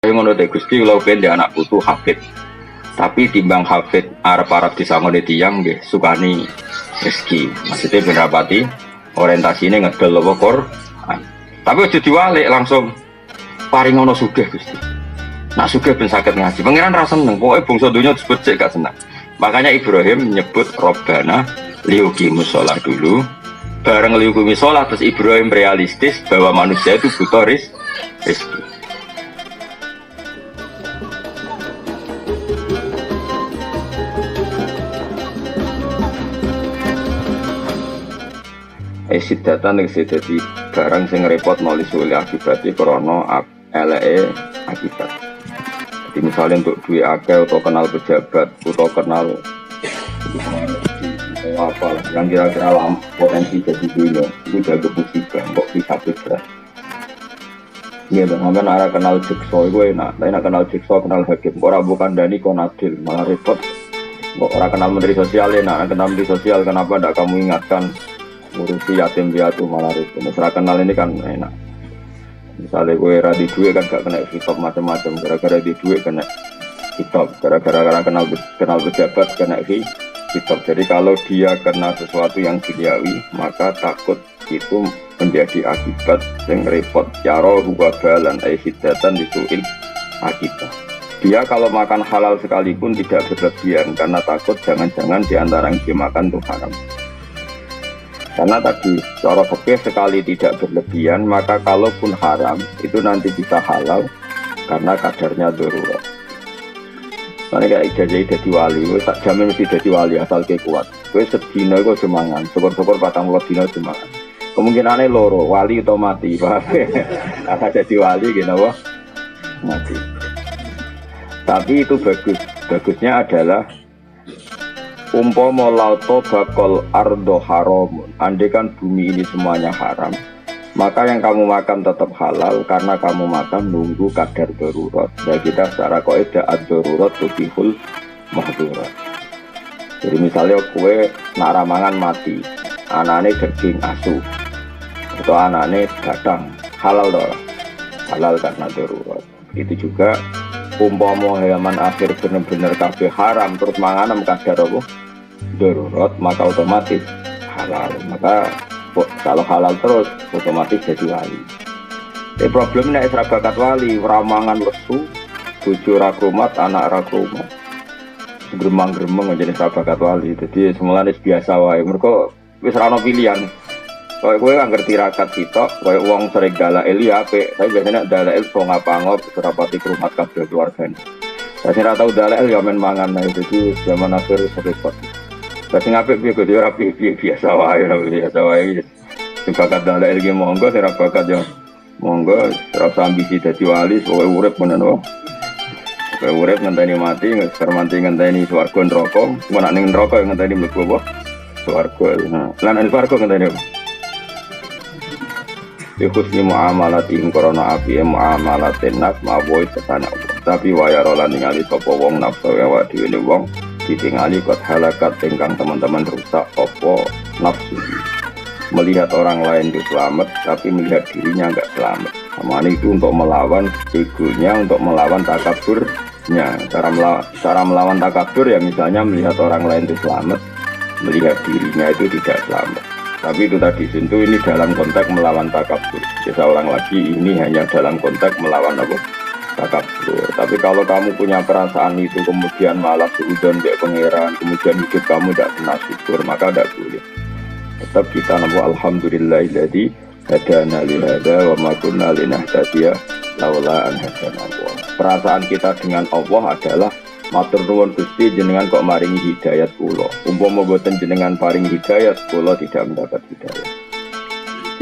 Ngono teh Gusti kula ben anak putu hafid. Tapi timbang hafid arep-arep disangoni tiyang nggih sukani rezeki. Maksudnya ben rapati orientasine ngedol apa Quran. Tapi aja diwalik langsung paring ngono sugih Gusti. Nak sugih ben saged ngaji. Pangeran ra seneng, pokoke bangsa donya disebut cek gak seneng. Makanya Ibrahim nyebut Robbana liuqimus shalah dulu. Bareng liuqimus shalah terus Ibrahim realistis bahwa manusia itu butuh rezeki. Sidatan yang sedadi barang sing repot nulis oleh akibatnya krono eleke akibat. Jadi misalnya untuk duit akeh atau kenal pejabat atau kenal apa yang kira-kira potensi jadi dunia itu jago musibah kok bisa berat. Iya dong, sampai arah kenal jekso itu enak. Tapi nak kenal jekso kenal hakim. Orang bukan Dani konadil malah repot. Orang kenal menteri sosial enak. Kenal menteri sosial kenapa tidak kamu ingatkan ngurusi yatim piatu malah itu. Masalah kenal ini kan enak. Misalnya gue radi duit kan gak kena hitop macam-macam. Gara-gara di duit kena hitop. Gara-gara kenal pejabat kena hitop. Jadi kalau dia kena sesuatu yang duniawi, maka takut itu menjadi akibat yang repot. Yaro huwa balan hidatan disuil akibat. Dia kalau makan halal sekalipun tidak berlebihan karena takut jangan-jangan diantara yang dia makan itu haram. Karena tadi cara fikih sekali tidak berlebihan, maka kalaupun haram itu nanti bisa halal karena kadarnya darurat. Karena kayak ijazah jadi wali, gue tak jamin mesti jadi wali asal ke kuat. Gue sedino gue semangat, syukur-syukur 40 dino semangat. Kemungkinannya loro, wali atau mati, kata jadi wali gitu wah mati. Tapi itu bagus, bagusnya adalah umpama lauto bakal ardo haramun. Andai kan bumi ini semuanya haram, maka yang kamu makan tetap halal karena kamu makan nunggu kadar darurat. Dan kita secara kaidah ad-darurat tubihul mahdurat. Jadi misalnya kue nak ramangan mati, anane daging asu atau anane gadang, halal dong, halal karena darurat. Itu juga umpama hewan akhir bener-bener kabeh haram terus manganem kadar apa darurat, maka otomatis halal. Maka kalau halal terus otomatis jadi wali. Problemnya isra bakat wali, ramangan lesu, bojo ra kromat, anak ra kromat. Gremang-gremeng jadi isra bakat wali. Jadi semulane biasa wae. Mergo wis ra ono pilihan. Kowe kan ngerti rakat sitok, kowe wong sering dalail ya apik, tapi biasanya dalail kok ngapa-ngop serapati kromat kabeh keluargane. Saya ora tau dalail ya men mangan ae. Jadi zaman akhir repot. Tapi ngapik piye kudu ora piye biasa wae. Sing bakat dalek iki monggo, sing ora bakat yo monggo, ora ambisi dadi wali, kowe urip menen wae. Kowe urip ngenteni mati, ngermanti ngenteni swarga neraka, menak ning neraka ngenteni mlebu apa? Swarga. Nah, lan swarga ngenteni apa? Husni muamalati korona api muamalatin nas mawoi kesana. Tapi wayar lan ningali sapa wong nafsu awak dhewe wong ditingali kot halakat ingkang teman-teman rusak opo nafsu. Melihat orang lain itu selamat tapi melihat dirinya enggak selamat. Sama itu untuk melawan egonya, untuk melawan takaburnya. Cara melawan takabur ya misalnya melihat orang lain itu selamat, melihat dirinya itu tidak selamat. Tapi itu tadi tentu ini dalam konteks melawan takabur. Saya ulang lagi, ini hanya dalam konteks melawan apa? Takabur. Tapi kalau kamu punya perasaan itu kemudian malah seudon dia pangeran, kemudian hidup kamu tidak pernah syukur, maka tidak boleh. Tetap kita nabi alhamdulillahilladzi hadana li hadza wa ma kunna linahtadiya laula an hadana Allah. Perasaan kita dengan Allah adalah matur nuwun Gusti jenengan kok maringi hidayat kula. Umpama boten jenengan paring hidayat kula tidak mendapat hidayat.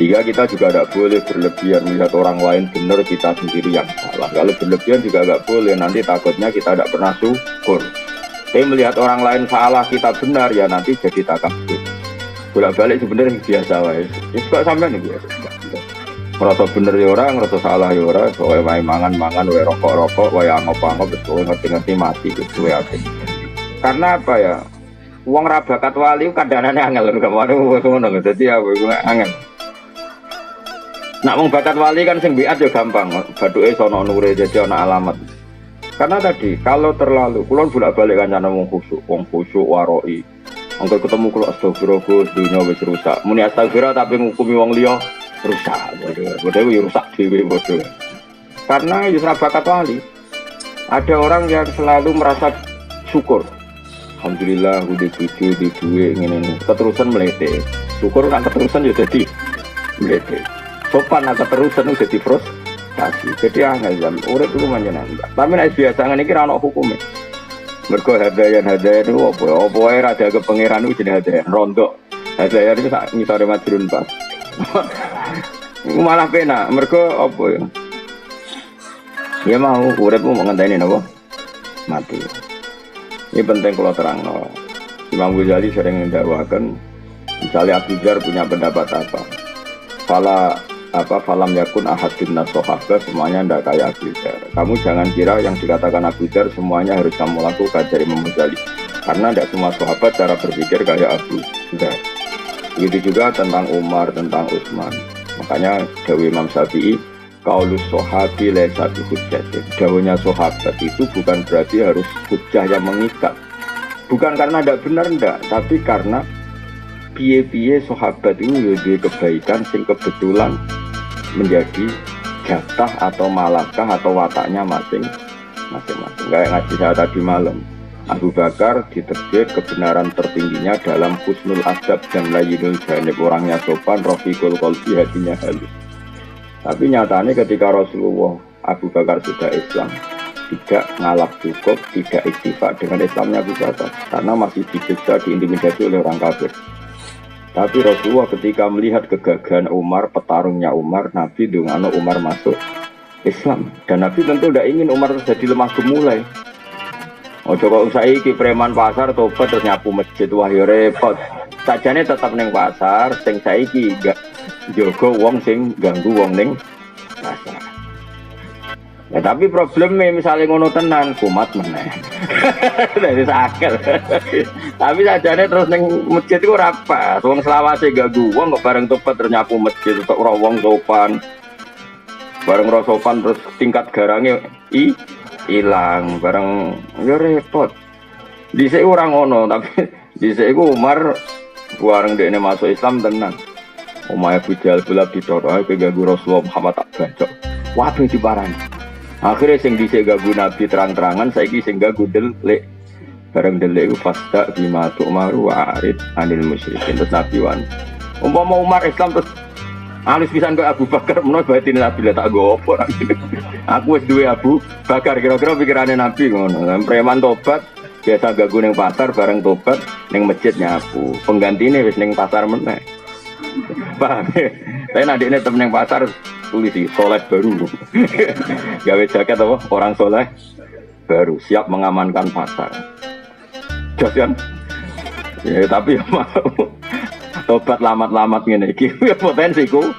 Jika kita juga tidak boleh berlebihan melihat orang lain benar, kita sendiri yang salah. Kalau berlebihan juga tidak boleh, nanti takutnya kita tidak pernah syukur. Tapi melihat orang lain salah, kita benar, ya nanti jadi takabur. Bolak-balik sebenarnya biasa wae. Ya kok sampean biasa. Merasa bener ya orang, merasa salah ya orang. Wae wae mangan-mangan, wae rokok-rokok, wae angop-angop, betul ngerti-ngerti mati gitu wae apik. Karena apa ya? Wong ra bakat wali kandhanane angel lho, kemana ngono. Dadi ya angel. Nak wong bakat wali kan sing biat ya gampang, bathuke sono nure jadi ana alamat. Karena tadi kalau terlalu kulon bolak-balik kancane wong khusyuk waroi. Angger ketemu kulo astagfirullah Gus dunya wis rusak. Muni astagfirullah tapi ngukumi wong liya rusak. Bodoh yo rusak dhewe bodoh. Karena ya bakat wali. Ada orang yang selalu merasa syukur. Alhamdulillah udah cucu di duwe ngene keterusan melete. Syukur kan keterusan ya dadi melete. Sopan nak keterusan udah di frustasi. Jadi angel jam urip iku menyenangkan. Tapi nek biasa ngene iki ra ono hukume. Mergo hadayan itu apa ae ra ada kepangeran iku jenenge hadayan rondo. Hadayan itu sak ngisore majrun pas. Malah penak mergo apa ya? Ya mau urip mau ngenteni napa? Mati. Ini penting kalau terang. Imam Ghazali sering mendakwakan misalnya Abu Dzar punya pendapat apa? Falam yakun ahadun nasohaba semuanya tidak kayak Abu Dzar. Kamu jangan kira yang dikatakan Abu Dzar semuanya harus kamu lakukan dari Imam Ghazali. Karena tidak semua sahabat cara berpikir kayak Abu Dzar. Begitu juga tentang Umar, tentang Utsman. Makanya Dawi Imam Syafi'i qaulus sahabi laisa bihujjatin. Dawuhnya sahabat itu bukan berarti harus hujjah yang mengikat. Bukan karena tidak benar enggak, tapi karena piye-piye sahabat itu ya kebaikan sing kebetulan menjadi jatah atau malakah atau wataknya masing-masing. Kayak ngaji saya tadi malam, Abu Bakar diterbit kebenaran tertingginya dalam husnul adab dan layyinul janib, orangnya sopan, rafiqul qalbi, hatinya halus. Tapi nyatanya ketika Rasulullah Abu Bakar sudah Islam, tidak ngalap cukup, tidak istifak dengan Islamnya Abu Bakar karena masih disiksa, diintimidasi oleh orang kafir. Tapi Rasulullah ketika melihat kegagahan Umar, petarungnya Umar, Nabi dungano Umar masuk Islam. Dan Nabi tentu tidak ingin Umar jadi lemah gemulai. Ojo kok saiki preman pasar tobat terus nyapu masjid, wah ya repot. Sajane tetap neng pasar, sing saiki gak jogo wong sing ganggu wong ning pasar. Ya tapi problemnya misalnya ngono tenan kumat meneh. Dari sakit. Tapi sajane terus ning masjid iku ora pas. Wong selawase ganggu wong kok bareng tobat terus nyapu masjid tok ora wong sopan. Bareng ora sopan terus tingkat garange hilang bareng ya repot. Dhisik ora ngono tapi dhisik iku Umar bareng dekne masuk Islam tenan. Omahe Abu Jahal bola ditoro ae ganggu Rasulullah Muhammad tak bacok. Waduh diparani. Akhirnya sing dhisik ganggu Nabi terang-terangan saiki sing ganggu delik. Bareng delik iku fasta bima tu'maru wa arid anil musyrikin. Terus Nabi wan. Umpama Umar Islam terus alus pisan kok Abu Bakar menawa batin Nabi lah tak go opo. Aku wis duwe Abu Bakar kira-kira pikirane Nabi ngono. Preman tobat biasa ganggu ning pasar bareng tobat ning masjid nyapu. Penggantine wis ning pasar meneh. Paham. Tapi nadine temen ning pasar tulis di soleh baru. Gawe jaket apa? Orang soleh baru siap mengamankan pasar. Jos kan? Ya tapi ya mau tobat lamat-lamat ngene iki ya potensiku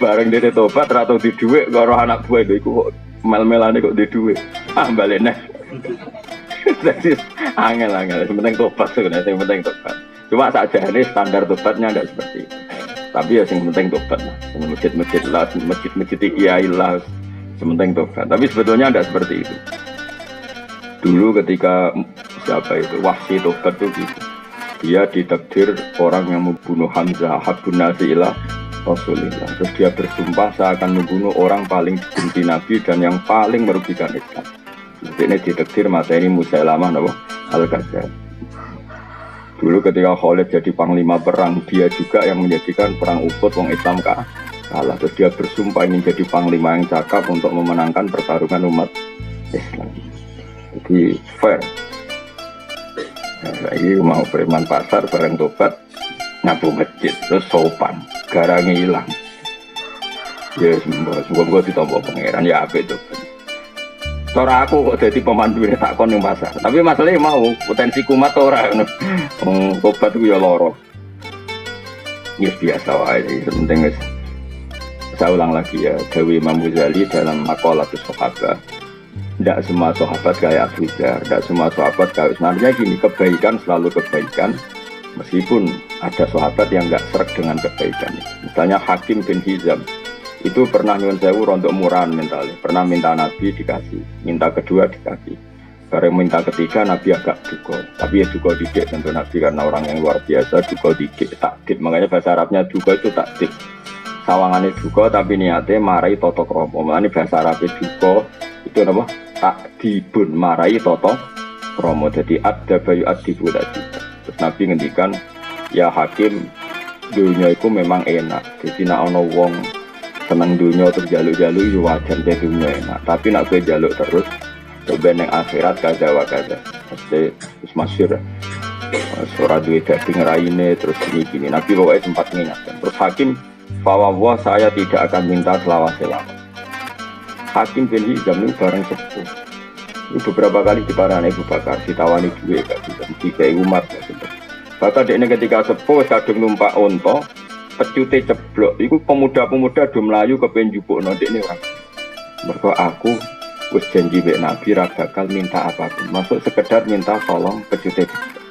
bareng dene tobat ra tau di dhuwit karo anak buah iku kok mel-melane kok di dhuwit. Balene. Jadi angel-angel penting tobat sebenarnya yang penting tobat. Cuma sakjane standar tobatnya enggak seperti itu. Tapi ya yang penting tobat lah. Masjid-masjid lah, masjid-masjid kiai lah, sementing tobat. Tapi sebetulnya tidak seperti itu. Dulu ketika siapa itu Wahsy tobat itu gitu. Dia ditakdir orang yang membunuh Hamzah Habun Nasilah Rasulullah. Terus dia bersumpah saya akan membunuh orang paling dibenci Nabi dan yang paling merugikan Islam. Jadi ini ditakdir mata ini Musailamah Al-Kadzdzab. Dulu ketika Khalid jadi panglima perang, dia juga yang menjadikan perang Uhud wong Islam kalah. Terus dia bersumpah ingin jadi panglima yang cakap untuk memenangkan pertarungan umat Islam. Jadi fair. Nah, ini mau preman pasar bareng tobat nyapu masjid terus sopan, garangnya hilang. Ya semoga ditompo pangeran ya apa itu. Tora aku kok jadi pemandu ini takon yang pasar. Tapi masalahnya mau potensi kumat ora. Tobat itu ya loro. Ya biasa wae. Sepenting saya ulang lagi ya. Dawi Imam Ghazali dalam Maqalatus Sahabah. Tidak semua sahabat kayak Abu Dzar. Tidak semua sahabat kayak sebenarnya gini. Kebaikan selalu kebaikan. Meskipun ada sahabat yang nggak sreg dengan kebaikan. Misalnya Hakim bin Hizam. itu pernah nyuwun sewu rontok murahan mentalnya, pernah minta Nabi dikasih, minta kedua dikasih, bareng minta ketiga Nabi agak duga, tapi ya duga dikit tentu Nabi karena orang yang luar biasa, duga dikit takdib, makanya bahasa Arabnya duga itu takdib, sawangannya duga tapi niatnya marai toto kromo, makanya bahasa Arabnya duga itu apa? Takdibun marai toto kromo, jadi ada bayu adibu tadi. Terus Nabi ngendikan ya hakim dunia itu memang enak, jadi nak ono wong seneng dunia terus jaluk-jaluk itu wajar jadi dunia enak, tapi nak gue jaluk terus coba neng akhirat kaza wa kaza mesti terus masyur suara duit daging raine terus gini Nabi pokoknya sempat mengingatkan. Terus hakim fawawah saya tidak akan minta selawat-selawat. Hakim bin Hizam itu bareng sepuh ini beberapa kali diparani Abu Bakar ditawani duit gak bisa tiga Umar bahkan dia ketika sepuh kadung numpak onto pecute ceblok, itu pemuda-pemuda do melayu kepen jupukno dekne ora. Mergo aku wis janji mek Nabi ra bakal minta apapun, masuk sekedar minta tolong pecute ceblok.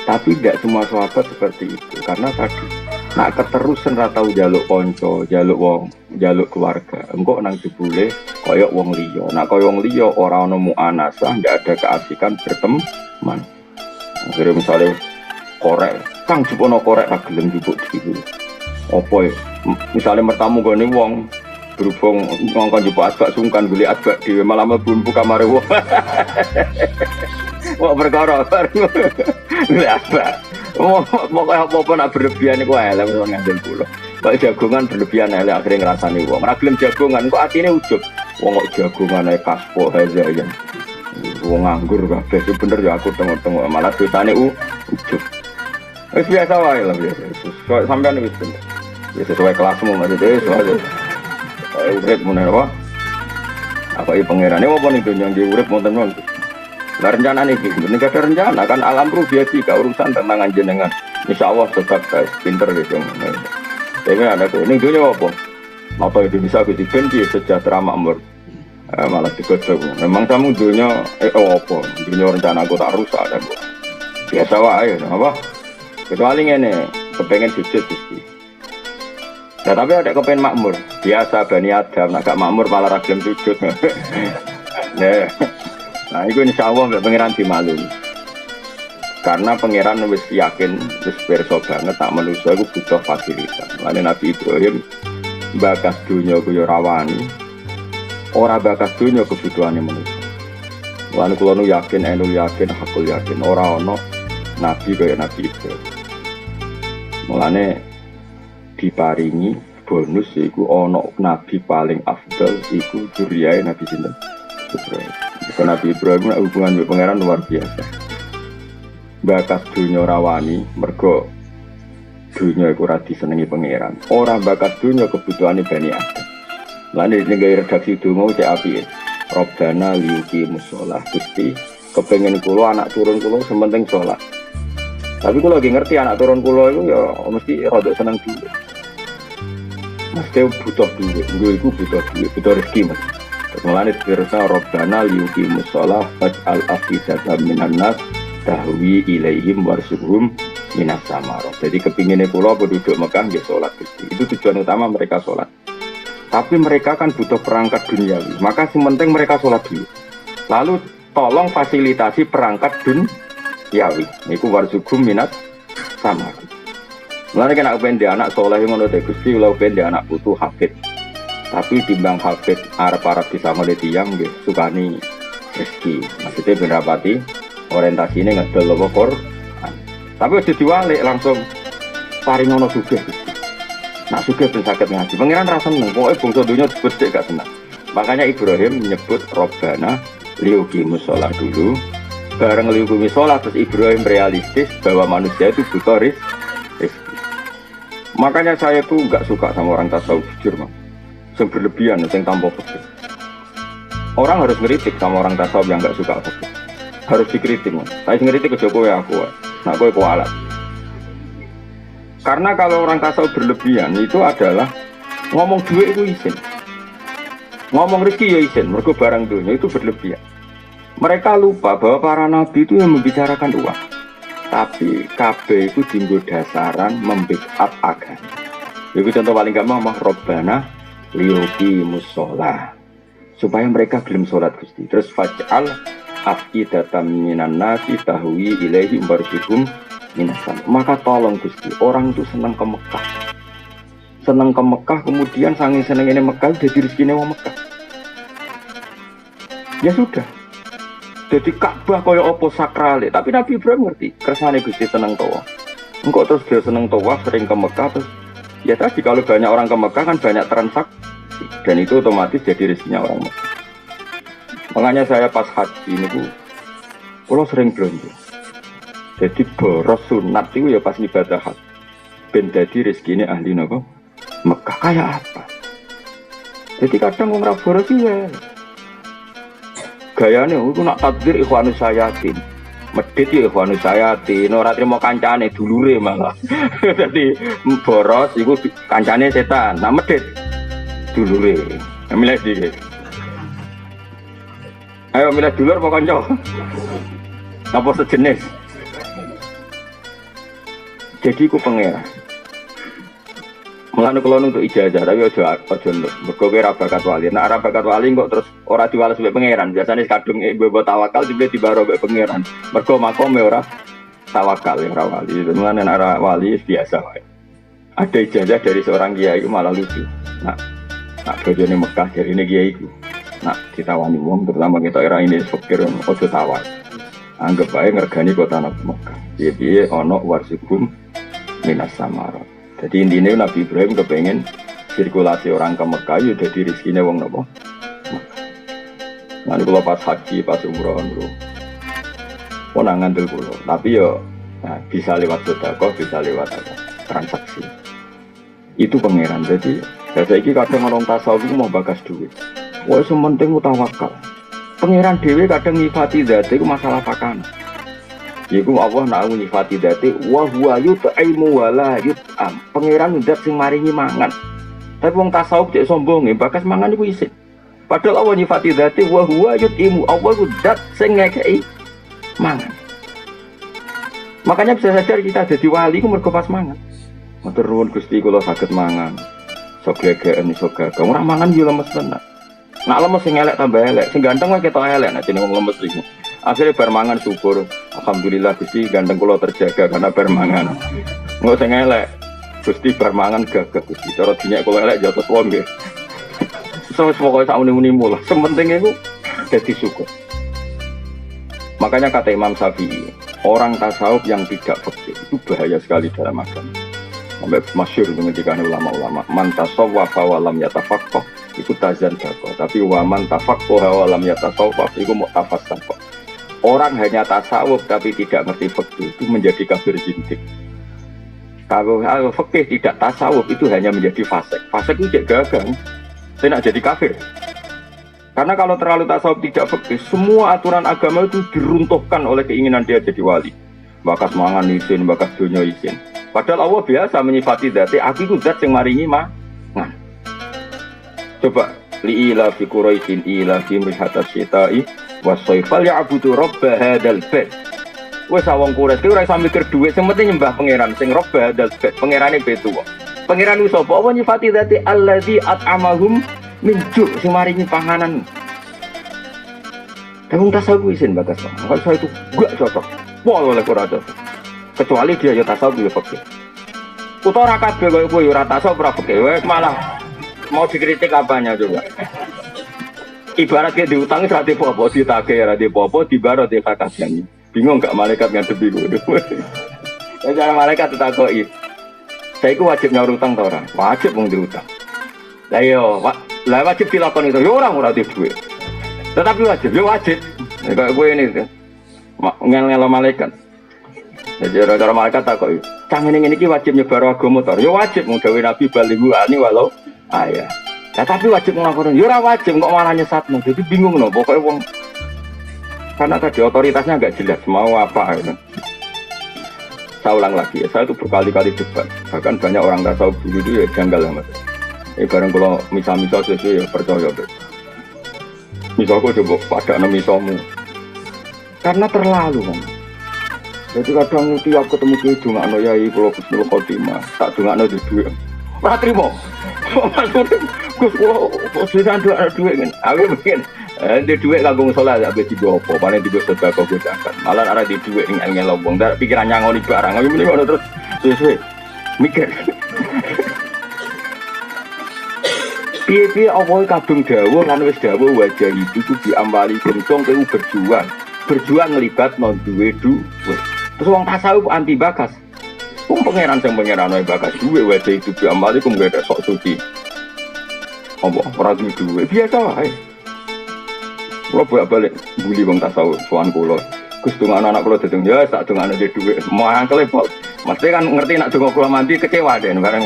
Tapi tidak semua sahabat seperti itu, karena tadi nak keterusan ra tau njaluk kanca, njaluk wong, njaluk keluarga. Engko nang jebule koyok wong liya. Nak koyok wong liya ora ono muanasah, ndak ada keasikan berteman. Akhirnya misalnya korek Kang jupono korek ra gelem jupuk iki. Apa ya? Misale mertamu gone wong berhubung ngongkon jupuk asbak sungkan golek asbak dhewe malah mlebu kamare wong. Wong perkara golek asbak. Pokoke apa-apa nak berlebihan iku elek wong ngandel kula. Kok jagongan berlebihan elek akhire ngrasani wong. Ora gelem jagongan kok atine ujug. Wong kok jagongan ae kaspo haza ya. Wong nganggur kabeh bener ya aku tengok-tengok malah dosane ujug. Wis biasa wae lah biasa. Kok sampean wis bener. Ya sesuai kelasmu maksudnya soalnya. Urip meneh apa? Apa iki pangerane apa ning donya iki urip wonten wong. Lah rencana niki, nek ada rencana kan alam rubiati ka urusan tentang jenengan. Insyaallah tetap guys, pinter gitu. Tapi ada tuh ning donya apa? Napa Indonesia ku diganti sejahtera makmur. Malah digodhog. Memang kamu donya apa? Donya rencana aku tak rusak ada. Biasa wae apa? Kecuali ngene, kepengen sujud Gusti. Nah, tapi ada kepengen makmur. Biasa Bani Adam, nak gak makmur malah ra gelem sujud. Nah, itu insyaallah mbek pangeran dimaklumi. Karena pangeran wis yakin, wis pirsa banget tak manusia iku butuh fasilitas. Lan Nabi Ibrahim bakas dunya ku yo rawani. Ora bakas dunya kebutuhane manusia. Lan kula nu yakin, hakul yakin ora ana nabi kaya Nabi Ibrahim. Mulane diparingi bonus iku ana nabi paling afdal iku juriyae Nabi sinten Ibrahim. Karena Nabi Ibrahim hubungan dengan pangeran luar biasa. Bakas dunya rawani mergo dunya iku ora disenengi pangeran. Ora bakas dunya kebutuhane Bani Adam. Mulane ning redaksi donga cek apike. Robbana liyuqimus shalah Gusti kepengin kula anak turun kula sementing salat. Tapi kalau lagi ngerti anak turun pulau itu ya mesti rada seneng duit. Mesti butuh duit, itu butuh duit, butuh rezeki mas. Mulane dirasa Rabbana liyuqimus shalah faj'al afidatan minan nas tahwi ilaihim warzuqhum minas samarah. Jadi kepinginnya pulau penduduk Mekah ya sholat Gusti. Itu tujuan utama mereka sholat. Tapi mereka kan butuh perangkat duniawi, maka sementing mereka sholat dulu. Lalu tolong fasilitasi perangkat yawi, niku warzuqhum minat sama. Mulane kena kepen dia anak soleh ngono teh Gusti, kula kepen dia anak putu hafid. Tapi timbang hafid arep-arep bisa ngene tiyang nggih sukani rezeki. Maksudnya ben rapati orientasine ngedol apa Quran. Tapi wis diwalik langsung paring ngono sugih Gusti. Nak sugih ben saged ngaji. Pangeran ra seneng, pokoke bangsa donya disebut gak seneng. Makanya Ibrahim menyebut Rabbana liyuqimus shalah dulu. Bareng lingkungi sholat, terus Ibrahim realistis bahwa manusia itu butuh rezeki. Makanya saya tuh nggak suka sama orang tasawuf jujur mas, yang berlebihan, yang tanpa fikih. Orang harus ngeritik sama orang tasawuf yang nggak suka fikih, harus dikritik mas. Saya ngeritik ke Jokowi aku, nah aku kualat. Karena kalau orang tasawuf berlebihan itu adalah ngomong duit itu izin, ngomong rezeki ya izin, mergo barang dunia itu berlebihan. Mereka lupa bahwa para nabi itu yang membicarakan uang. Tapi KB itu tinggal dasaran membackup agama. Itu contoh paling gampang mah Robbana liyuqimus shalah. Supaya mereka gelem salat Gusti. Terus faj'al afidatan minan nasi tahwi ilaihi warzuqhum minasan. Maka tolong Gusti, orang itu senang ke Mekah. Senang ke Mekah, kemudian saking seneng ini Mekah jadi rezekine wong Mekah. Ya sudah. Jadi Ka'bah kaya apa sakrale, tapi Nabi Ibrahim ngerti, kersane Gusti seneng tawaf. Engkau terus dia seneng tawaf, sering ke Mekah terus. Ya tadi kalau banyak orang ke Mekah kan banyak transaksi. Dan itu otomatis jadi rezekinya orang Mekah. Makanya saya pas haji ini kalau sering belanja. Jadi boros sunat itu ya pas ibadah haji. Ben dadi rezekine ahli napa? Mekah kayak apa? Jadi kadang orang boros ya. Gayane itu nak takdir ikhwanus sayatin. Medit ya ikhwanus sayatin. Ora trimo kancane dulure malah. Jadi boros iku kancane setan. Nah medit dulure. Milih dikit. Ayo milih dulur apa kanca? Apa sejenis? Jadi ku pangeran. Mulane kula untuk ijazah tapi aja mergo ora bakat wali. Nek ora bakat wali kok terus ora diwales mbek pangeran. Biasane kadung mbok tawakal dibeli dibaro mbek pangeran. Mergo makome ora tawakal ya ora wali. Mulane nek ora wali biasa wae. Ada ijazah dari seorang kiai itu malah lucu. Nak bojone Mekah dari ini kiai iku. Nak ditawani wong terutama kita era ini fakir ojo tawar. Anggap bae ngergani kota Mekah. Piye-piye ana warzuqhum minas samarat. Jadi intinya Nabi Ibrahim kepengen sirkulasi orang ke Mekah ya jadi rezekinya wong napa. Nanti kalau pas haji, pas umroh bro, pun ngandel kulo. Tapi yo bisa lewat sedekah, bisa lewat transaksi. Itu pangeran. Jadi saya ini kadang orang tasawuf mau bagas duit. Wah sementing tawakal. Pangeran dewe kadang nyifati dzat itu masalah pakan. Iku Allah nak nyifati dzate wa huwa yut'imu wa la yut'am. Pangeran ndak sing maringi mangan. Tapi wong tasawuf cek sombong bakas mangan iku isih. Padahal Allah nyifati dzate wa huwa yut'imu. Allah ku zat sing ngekeki mangan. Makanya bisa saja kita jadi wali ku mergo pas mangan. Matur nuwun Gusti kula saged mangan. Sok gegeken iso gagah. Ora mangan yo lemes tenan. Nak lemes sing elek tambah elek, sing ganteng wae ketok elek nek jeneng wong lemes iku. Akhirnya bermangan syukur. Alhamdulillah Gusti ganteng kula terjaga karena bermangan. Engko sing elek Gusti bermangan gagah Gusti. Cara dinyek kula elek jatuh wong nggih. Pokoke sak muni-munimu lah. Sementing iku dadi syukur. Makanya kata Imam Syafi'i, orang tasawuf yang tidak fikih itu bahaya sekali dalam agama. Sampai masyhur menghentikan ulama-ulama, man tasawwafa wa lam yatafaqqah itu tazan dakoh, tapi wa man tafaqqaha wa lam yatasawwaf itu mu'tafassaqah. Orang hanya tasawuf tapi tidak ngerti fikih itu menjadi kafir zindik. Kalau fikih tidak tasawuf itu hanya menjadi fasik. Fasik itu cek gagang, tidak jadi kafir. Karena kalau terlalu tasawuf tidak fikih, semua aturan agama itu diruntuhkan oleh keinginan dia jadi wali. Bakas mangan izin, bakas dunia izin. Padahal Allah biasa menyifati dzati, aku itu zat yang maringi mangan. Coba li'ila fi Quraisyin ila fi mrihatas syita'i wasoifal ya'budu robba hadal bed. Wes awang Quraisy ki ora iso mikir dhuwit, sing penting nyembah pangeran sing robba hadal bed. Pangerane betu kok. Pangeran ku sapa? Apa nyifati dzati allazi at'amahum min ju' sing maringi panganan. Kamu tasawuf isin bagas. Kalau saya itu gak cocok. Wah oleh ora cocok. Kecuali dia ya tasawuf ya fikih. Utawa ora kabeh koyo kowe ora tasawuf ora fikih. Wes malah mau dikritik apanya juga. Ibarat kayak diutang ora apa-apa, ditagih ora apa-apa, dibaro dikakasani. Bingung gak malaikat ngadepi kuwi. Ya cara malaikat ditakoki. Saya iku wajib nyaur utang ta ora? Wajib wong diutang. Lah yo, wajib dilakoni to. Yo ora duwe. Tetapi wajib, yo wajib. Kayak gue ini tuh. Ngel-ngelo malaikat. Jadi cara malaikat takoki. Cang ngene iki wajib nyebar agama to. Yo wajib mung gawe nabi balighu ani walau ayah. Ya tapi wajib nglakoni. Yo ora wajib kok malah nyesatno. Jadi bingung no pokoke wong. Karena tadi otoritasnya enggak jelas mau apa gitu. Saya ulang lagi ya, saya itu berkali-kali debat. Bahkan banyak orang tasawuf dulu itu ya janggal ya mas. Barang kalau misal-misal sesuai ya percaya deh. Misal aku coba pada misalmu. Karena terlalu kan. Jadi kadang tiap ketemu ke dungakno yai kalau bismillah khotimah, tak dungakno di duit. Ora trimo. Gus sudah ada duit kan. Aku mungkin di duit kagum sholat ya beti gopo, paling di gus sedekah kau gunakan. Malah ada di duit yang lobong. Dar pikiran nyangoni barang. Aku mending terus sesuai mikir. Piye-piye apa kadung dawuh lan wis dawuh wajah itu ku diambali kencong kowe berjuang ngelibat non duwe duwe. Terus wong tasawuf anti bakas. Pangeran sing pangeran wae bakas duwe wajah itu diambali ku gak ada sok suci. Apa ora duwe biasa wae. Kula bolak-balik buli wong tasawuf sowan kula. Gus dongan anak kula dedeng ya sak dongan ada duwe. Mangkel pol. Mesti kan ngerti nek donga kula mandi kecewa den bareng.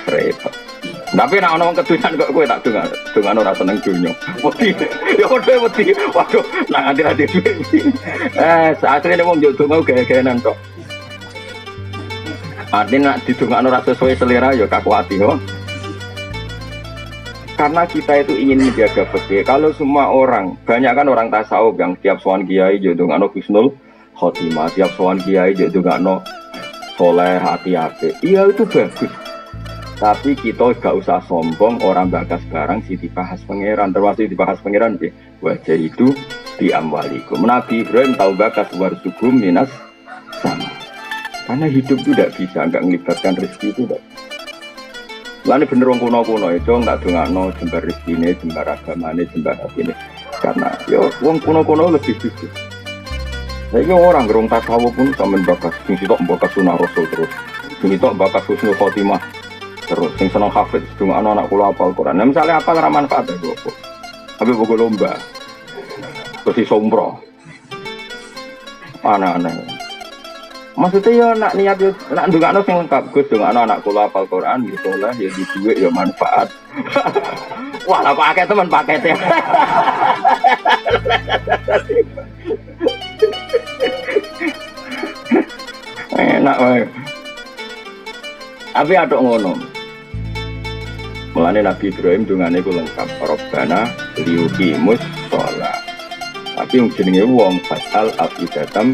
Repot. Tapi nek ana wong kedunan kok kowe tak dongan ora seneng dunya. Wedi. Ya padha wedi. Waduh, nak nganti ra duwe. Saatene wong yo donga gaya-gayanan tok. Artinya nak didongakno ora sesuai selera ya kaku ati ho. Karena kita itu ingin menjaga fikih. Kalau semua orang, banyak kan orang tasawuf yang tiap sowan kiai yo dongakno husnul khotimah, tiap sowan kiai yo dongakno soleh hati-hati. Iya itu bagus. Tapi kita gak usah sombong orang bakas barang si dibahas pangeran, termasuk dibahas pangeran di wajah itu diamwalikum. Nabi Ibrahim tahu bakas warsugum minas sama. Karena hidup itu tidak bisa, nggak melibatkan rezeki itu tidak. Lalu bener wong kuno-kuno itu nggak dongakno jembar rezeki ini, jembar agama ini, jembar hati ini. Karena ya wong kuno-kuno lebih jujur. Saya orang gerung tasawuf pun sampai bakas, sing sitok bakas sunah rasul terus, sing sitok bakas husnul khotimah terus, sing seneng hafid, dongakno anak kula hafal Quran. Nah, misalnya apa ora manfaat itu? Tapi bogo lomba, terus sombro, aneh-aneh. Maksudnya ya nak niat yo nak ndongakno sing lengkap Gus ndongakno anak kula hafal Quran ya soleh ya di duit ya manfaat. Wah, lah kok akeh temen pakete. Enak wae. Tapi aduk ngono. Mulane Nabi Ibrahim dungane ku lengkap Rabbana liyuqimus shalah. Tapi yang jenenge wong fatal afidatam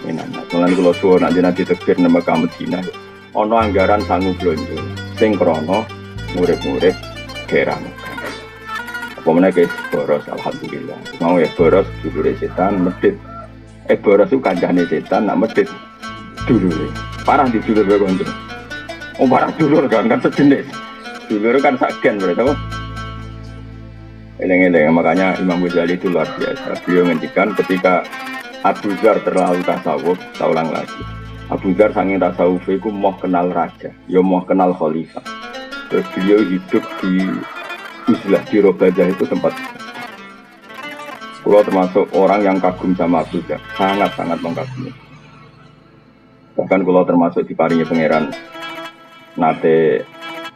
Minana, mulai kalau suara nanti tekbir nama Madinah, ono anggaran sanggup belanja, sing krono murid-murid daerah Mekah. Apa mana guys, boros, alhamdulillah. Mau ya boros dulu setan medit, boros itu kancane setan nak medit dulu. Parah di dulu berkonten. Oh parah dulu kan sejenis, dulu kan saken berarti apa? Eleng-eleng, makanya Imam Ghazali itu luar biasa. Beliau ngendikan ketika Abu Dzar terlalu tasawuf, saya ulang lagi. Abu Dzar saking tasawuf itu mau kenal raja, ya mau kenal khalifah. Terus beliau hidup di Uzlah, di Robadah itu tempat. Kalau termasuk orang yang kagum sama Abu Dzar, sangat-sangat mengagumi. Bahkan kalau termasuk di paringnya pangeran, nate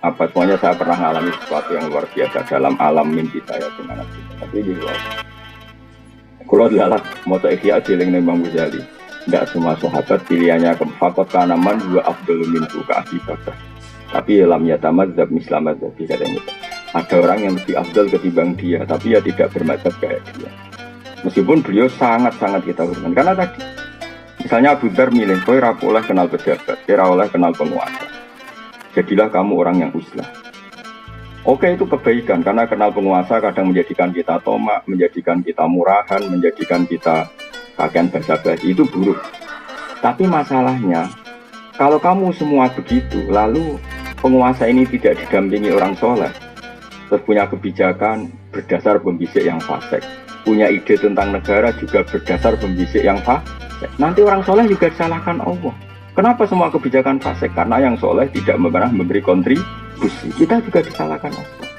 apa semuanya saya pernah mengalami sesuatu yang luar biasa dalam alam mimpi saya dengan Abu Dzar. Tapi di luar. Kalau dilalat, mau tak ikhya jeling Imam Ghazali. Tidak semua sahabat pilihannya ke fakot kanaman dua Abdul minhu ke Abi Bakar. Tapi lam yatamadzab mislamadzab katanya. Ada orang yang lebih Abdul ketimbang dia, tapi ya tidak bermadzhab kayak dia. Meskipun beliau sangat-sangat kita hormati. Karena tadi, misalnya Abu Dzar milih, kau oleh kenal pejabat, kira oleh kenal penguasa. Jadilah kamu orang yang uslah. Oke, itu kebaikan, karena kenal penguasa kadang menjadikan kita tomak, menjadikan kita murahan, menjadikan kita kakean basa-basi, itu buruk. Tapi masalahnya, kalau kamu semua begitu, lalu penguasa ini tidak didampingi orang soleh, terus punya kebijakan berdasar pembisik yang fasik, punya ide tentang negara juga berdasar pembisik yang fasik, nanti orang soleh juga disalahkan Allah. Kenapa semua kebijakan fasik? Karena yang soleh tidak pernah memberi kontribusi. Kita juga disalahkan Allah.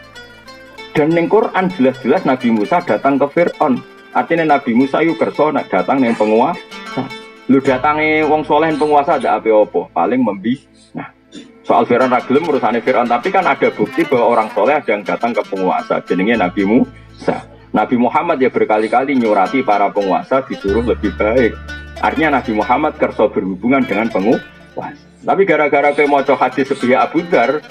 Dan di Quran jelas-jelas Nabi Musa datang ke Fir'aun. Artinya Nabi Musa itu kerso datang dengan penguasa. Lu datangi wong soleh penguasa ada apa-apa? Paling nah, soal Fir'aun ragilem urusannya Fir'aun. Tapi kan ada bukti bahwa orang soleh ada yang datang ke penguasa. Jenenge Nabi Musa. Nabi Muhammad ya berkali-kali nyurati para penguasa disuruh lebih baik. Artinya Nabi Muhammad kerso berhubungan dengan penguasa. Tapi gara-gara kayak mau hadis sepihak Abu Dzar,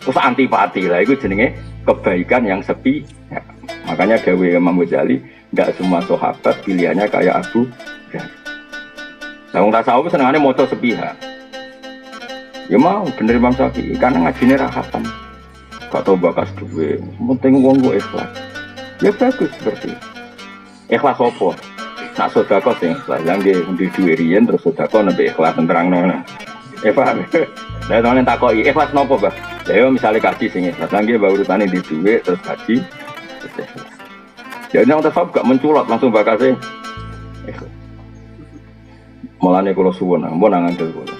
terus antipati lah, itu jenenge kebaikan yang sepi. Ya, makanya Dawe Imam Ghazali, tidak semua sahabat pilihannya kayak Abu Dzar. Nah, orang tasawuf senangannya mau sepihak. Ya mau bener Imam Syafi'i karena ngajine ra khatam. Gak tau bakas duwe, penting wong kok ikhlas. Ya bagus seperti itu. Ikhlas apa? Nak sedekah sing ikhlas, yang di duwe riyen terus sedekah nembe ikhlas terangno. Paham? Lah nang takoki ikhlas napa, Mbah? Ya misale kaji sing ikhlas, nang nggih urutane di duwe terus kaji. Ya nang tasawuf gak menculot langsung bakase ikhlas. Mulane kula suwun, ampun ngandel kula.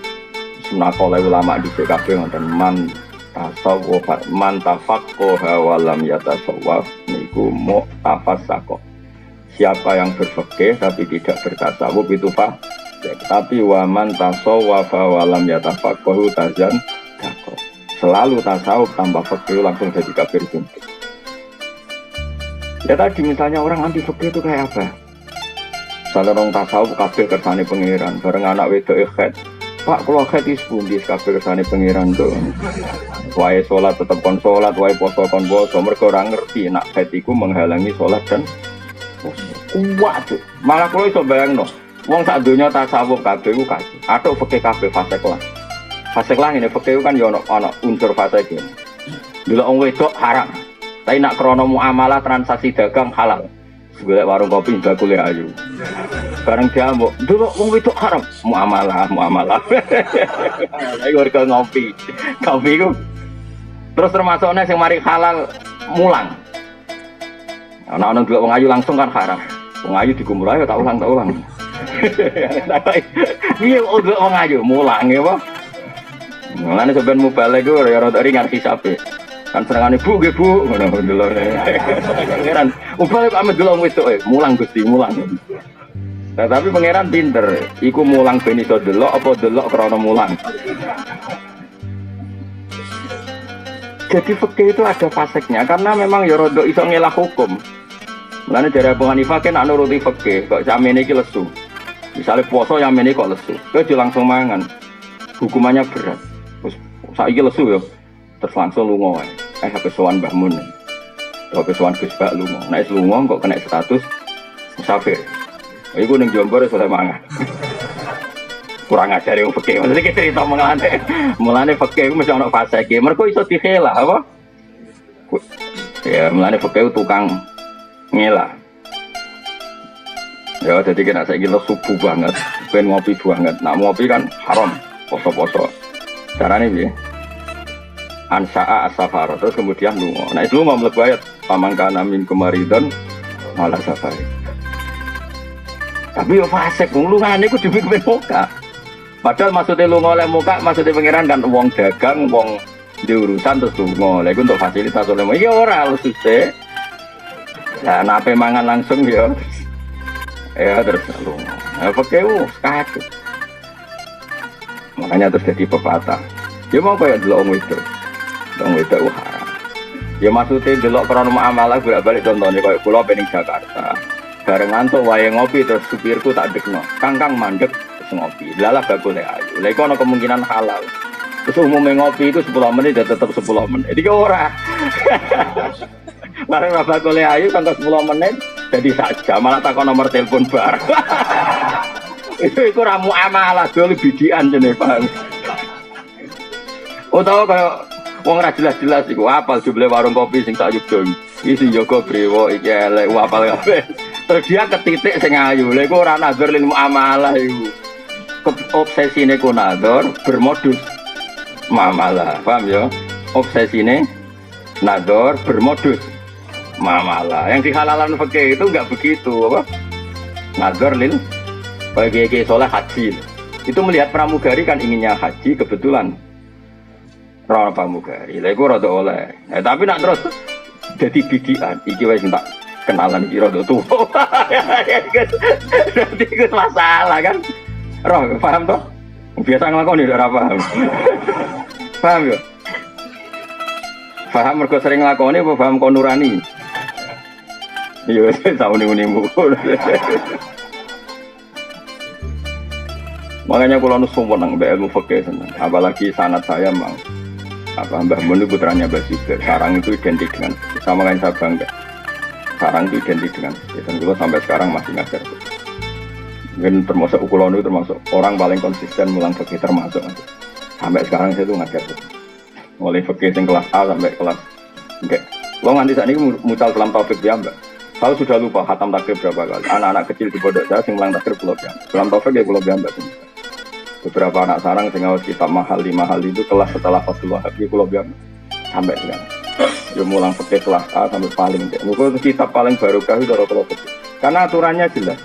Sunah ulama di kabeh wonten man tasawuf man tafaqaha wa lam yatasawwaf niku mu'tafassaqah. Siapa yang berfikih tapi tidak bertasawuf itu tapi wa man tasawwafa wa lam yatafaqahu tazan daqo. Selalu tasawuf tanpa fikih langsung jadi kafir suntik. Ya tadi misalnya orang anti fikih itu kayak apa? Misalnya orang tasawuf kabeh kersane pangeran, bareng anak wedok ikhet. Pak kalau hadis pun di kabeh kersane pangeran tuh. Wae salat tetep kon salat, wae poso kon poso. Mergo ora ngerti nek iku menghalangi salat dan poso. Waduh, malah kalau iso bayangno, wong sak donya tasawuf kabeh ku kaji. Atuk fikih kabeh fasik lah. Fasik lah ngene fikih kan ya ana unsur fasik. Delok wong wedok haram. Tapi nak krana muamalah transaksi dagang halal. Golek warung kopi bakule ayu. Bareng diambok, delok wong wedok haram, muamalah. Ayo warga ngopi. Kopi ku terus termasuknya yang mari halal mulang. Ana-ana delok wong ayu langsung kan haram. Wong ayu dikumpul ayo tak ulang. Piye kok delok wong ayu mulang ya, Pak? Mulane sampeyan mubalek ku ya rada ringan hisabe. Kan senengane Bu nggih Bu, ngono delok. Pangeran, mubalek kok ame delok wedok mulang Gusti, mulang. Nah, tapi pangeran pinter, iku mulang ben iso delok apa delok krana mulang. Jadi fikih itu ada faseknya karena memang ya rada iso ngelah hukum. Mulane jare Abu Hanifah kan ana nuruti fikih, kok samene iki lesu. Misale puasa samene kok lesu, kowe langsung mangan. Hukumannya berat. Terus saiki lesu ya, terus langsung lunga wae. Habis sowan Mbah Mun. Habis sowan Gus Bak lunga. Nek lunga kok kena status musafir. Iku ning Jombor wis oleh mangan. Kurang ajar yang fikih. Maksudnya kita cerita mulane fikih mesti ana faseke. Mergo iso dikhelah apa? Ya mulane fikih tukang ngelah. Ya jadi kena saiki subuh banget, ben ngopi banget. Nak ngopi kan haram, poso-poso. Carane piye? Ansa'a as-safar terus kemudian lunga. Nah itu lunga mlebu ayat pamangkana min kemaridon malah safari. Tapi yo fasik wong lungane ku dhewe kepen muka. Padahal maksudnya lunga oleh muka, maksudnya pangeran kan wong dagang, wong diurusan terus lunga. Lha iku untuk fasilitas oleh iki ora susah. Lah nape mangan langsung ya. Ya terus lunga. Nah pakai kaget. Makanya terus jadi pepatah. Ya mau kayak delok wong itu. Wong itu haram. Ya maksudnya delok krana muamalah bolak-balik contohnya kayak kula pening Jakarta. Bareng ngantuk wae ngopi terus supirku tak dekno. Kangkang mandek terus ngopi. Lalah bagole ayu. Lha iku ana kemungkinan halal. Terus umumnya ngopi itu 10 menit dan tetap 10 menit. Iki ora. Bareng bagole ayu kan 10 menit jadi saja malah takon nomor telepon bar. Iku ra muamalah dol bidikan jenenge Pak. Utawa kaya wong ra jelas-jelas iku apal jumlah warung kopi sing tak yuk-yuk. Iki Joko Brewo iki elek apal kabeh. Terus dia ketitik sing ayu. Lha iku ora nazar lil muamalah iku. Obsesine ku nazar bermodus muamalah. Paham ya? Obsesine nazar bermodus muamalah. Yang dihalalan fikih itu enggak begitu, apa? Nazar lil bagi soleh haji. Itu melihat pramugari kan inginnya haji kebetulan. Ora pramugari. Lha iku rada oleh. Tapi nak terus jadi bidian iki wis tak kenalan iki rada tuwa. Berarti itu masalah kan. Roh, paham toh? Biasa nglakoni ora paham. Paham ya? Paham mergo sering nglakoni apa paham kon nurani? Iya, sauni-unimu. Makanya kalau nusu menang ilmu fikih senang. Apalagi sanad saya mang. Apa Mbah Mun itu putranya Mbah Sibir. Sarang itu identik dengan sama lain saya bangga. Sarang itu identik dengan dan kalau sampai sekarang masih ngajar. Mungkin termasuk ukulon itu termasuk orang paling konsisten mulang fikih termasuk. Sampai sekarang saya tuh ngajar mulai fikih yang kelas A sampai kelas enggak. Lo nganti saat ini mucal dalam taufik ya mbak. Saya sudah lupa khatam takbir berapa kali. Anak-anak kecil di pondok saya sing ulang takbir pulau ya. Dalam taufik ya pulau ya mbak. Beberapa anak sarang sing ngawas kitab mahal itu kelas setelah Fathul Wahhab pulau ya sampai sekarang. Yo mulang fikih kelas A sampai paling enggak. Muga kitab paling barokah itu kalau fikih. Karena aturannya jelas.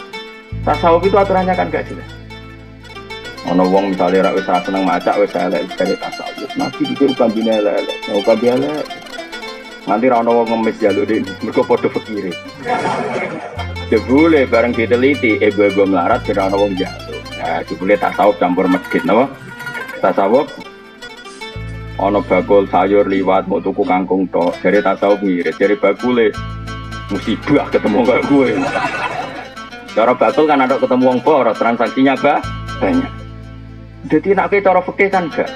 Tasawuf itu aturannya kan gak jelas. Ono wong misalnya rak wis ra seneng maca wis elek dari tasawuf. Nabi dikir kambine elek, mau kambi elek. Nanti ra ono wong ngemis jaluk iki, mergo padha fikire. Jebule bareng diteliti ibu-ibu melarat ora ono wong jaluk. Nah, jebule tasawuf campur medhit napa? Tasawuf ono bakul sayur liwat mau tuku kangkung tok. Dari tasawuf ngirit, dari bakule musibah ketemu karo kowe. Cara bakul kan ada ketemu wong boros, transaksinya banyak. Jadi nak cara fikih kan gak.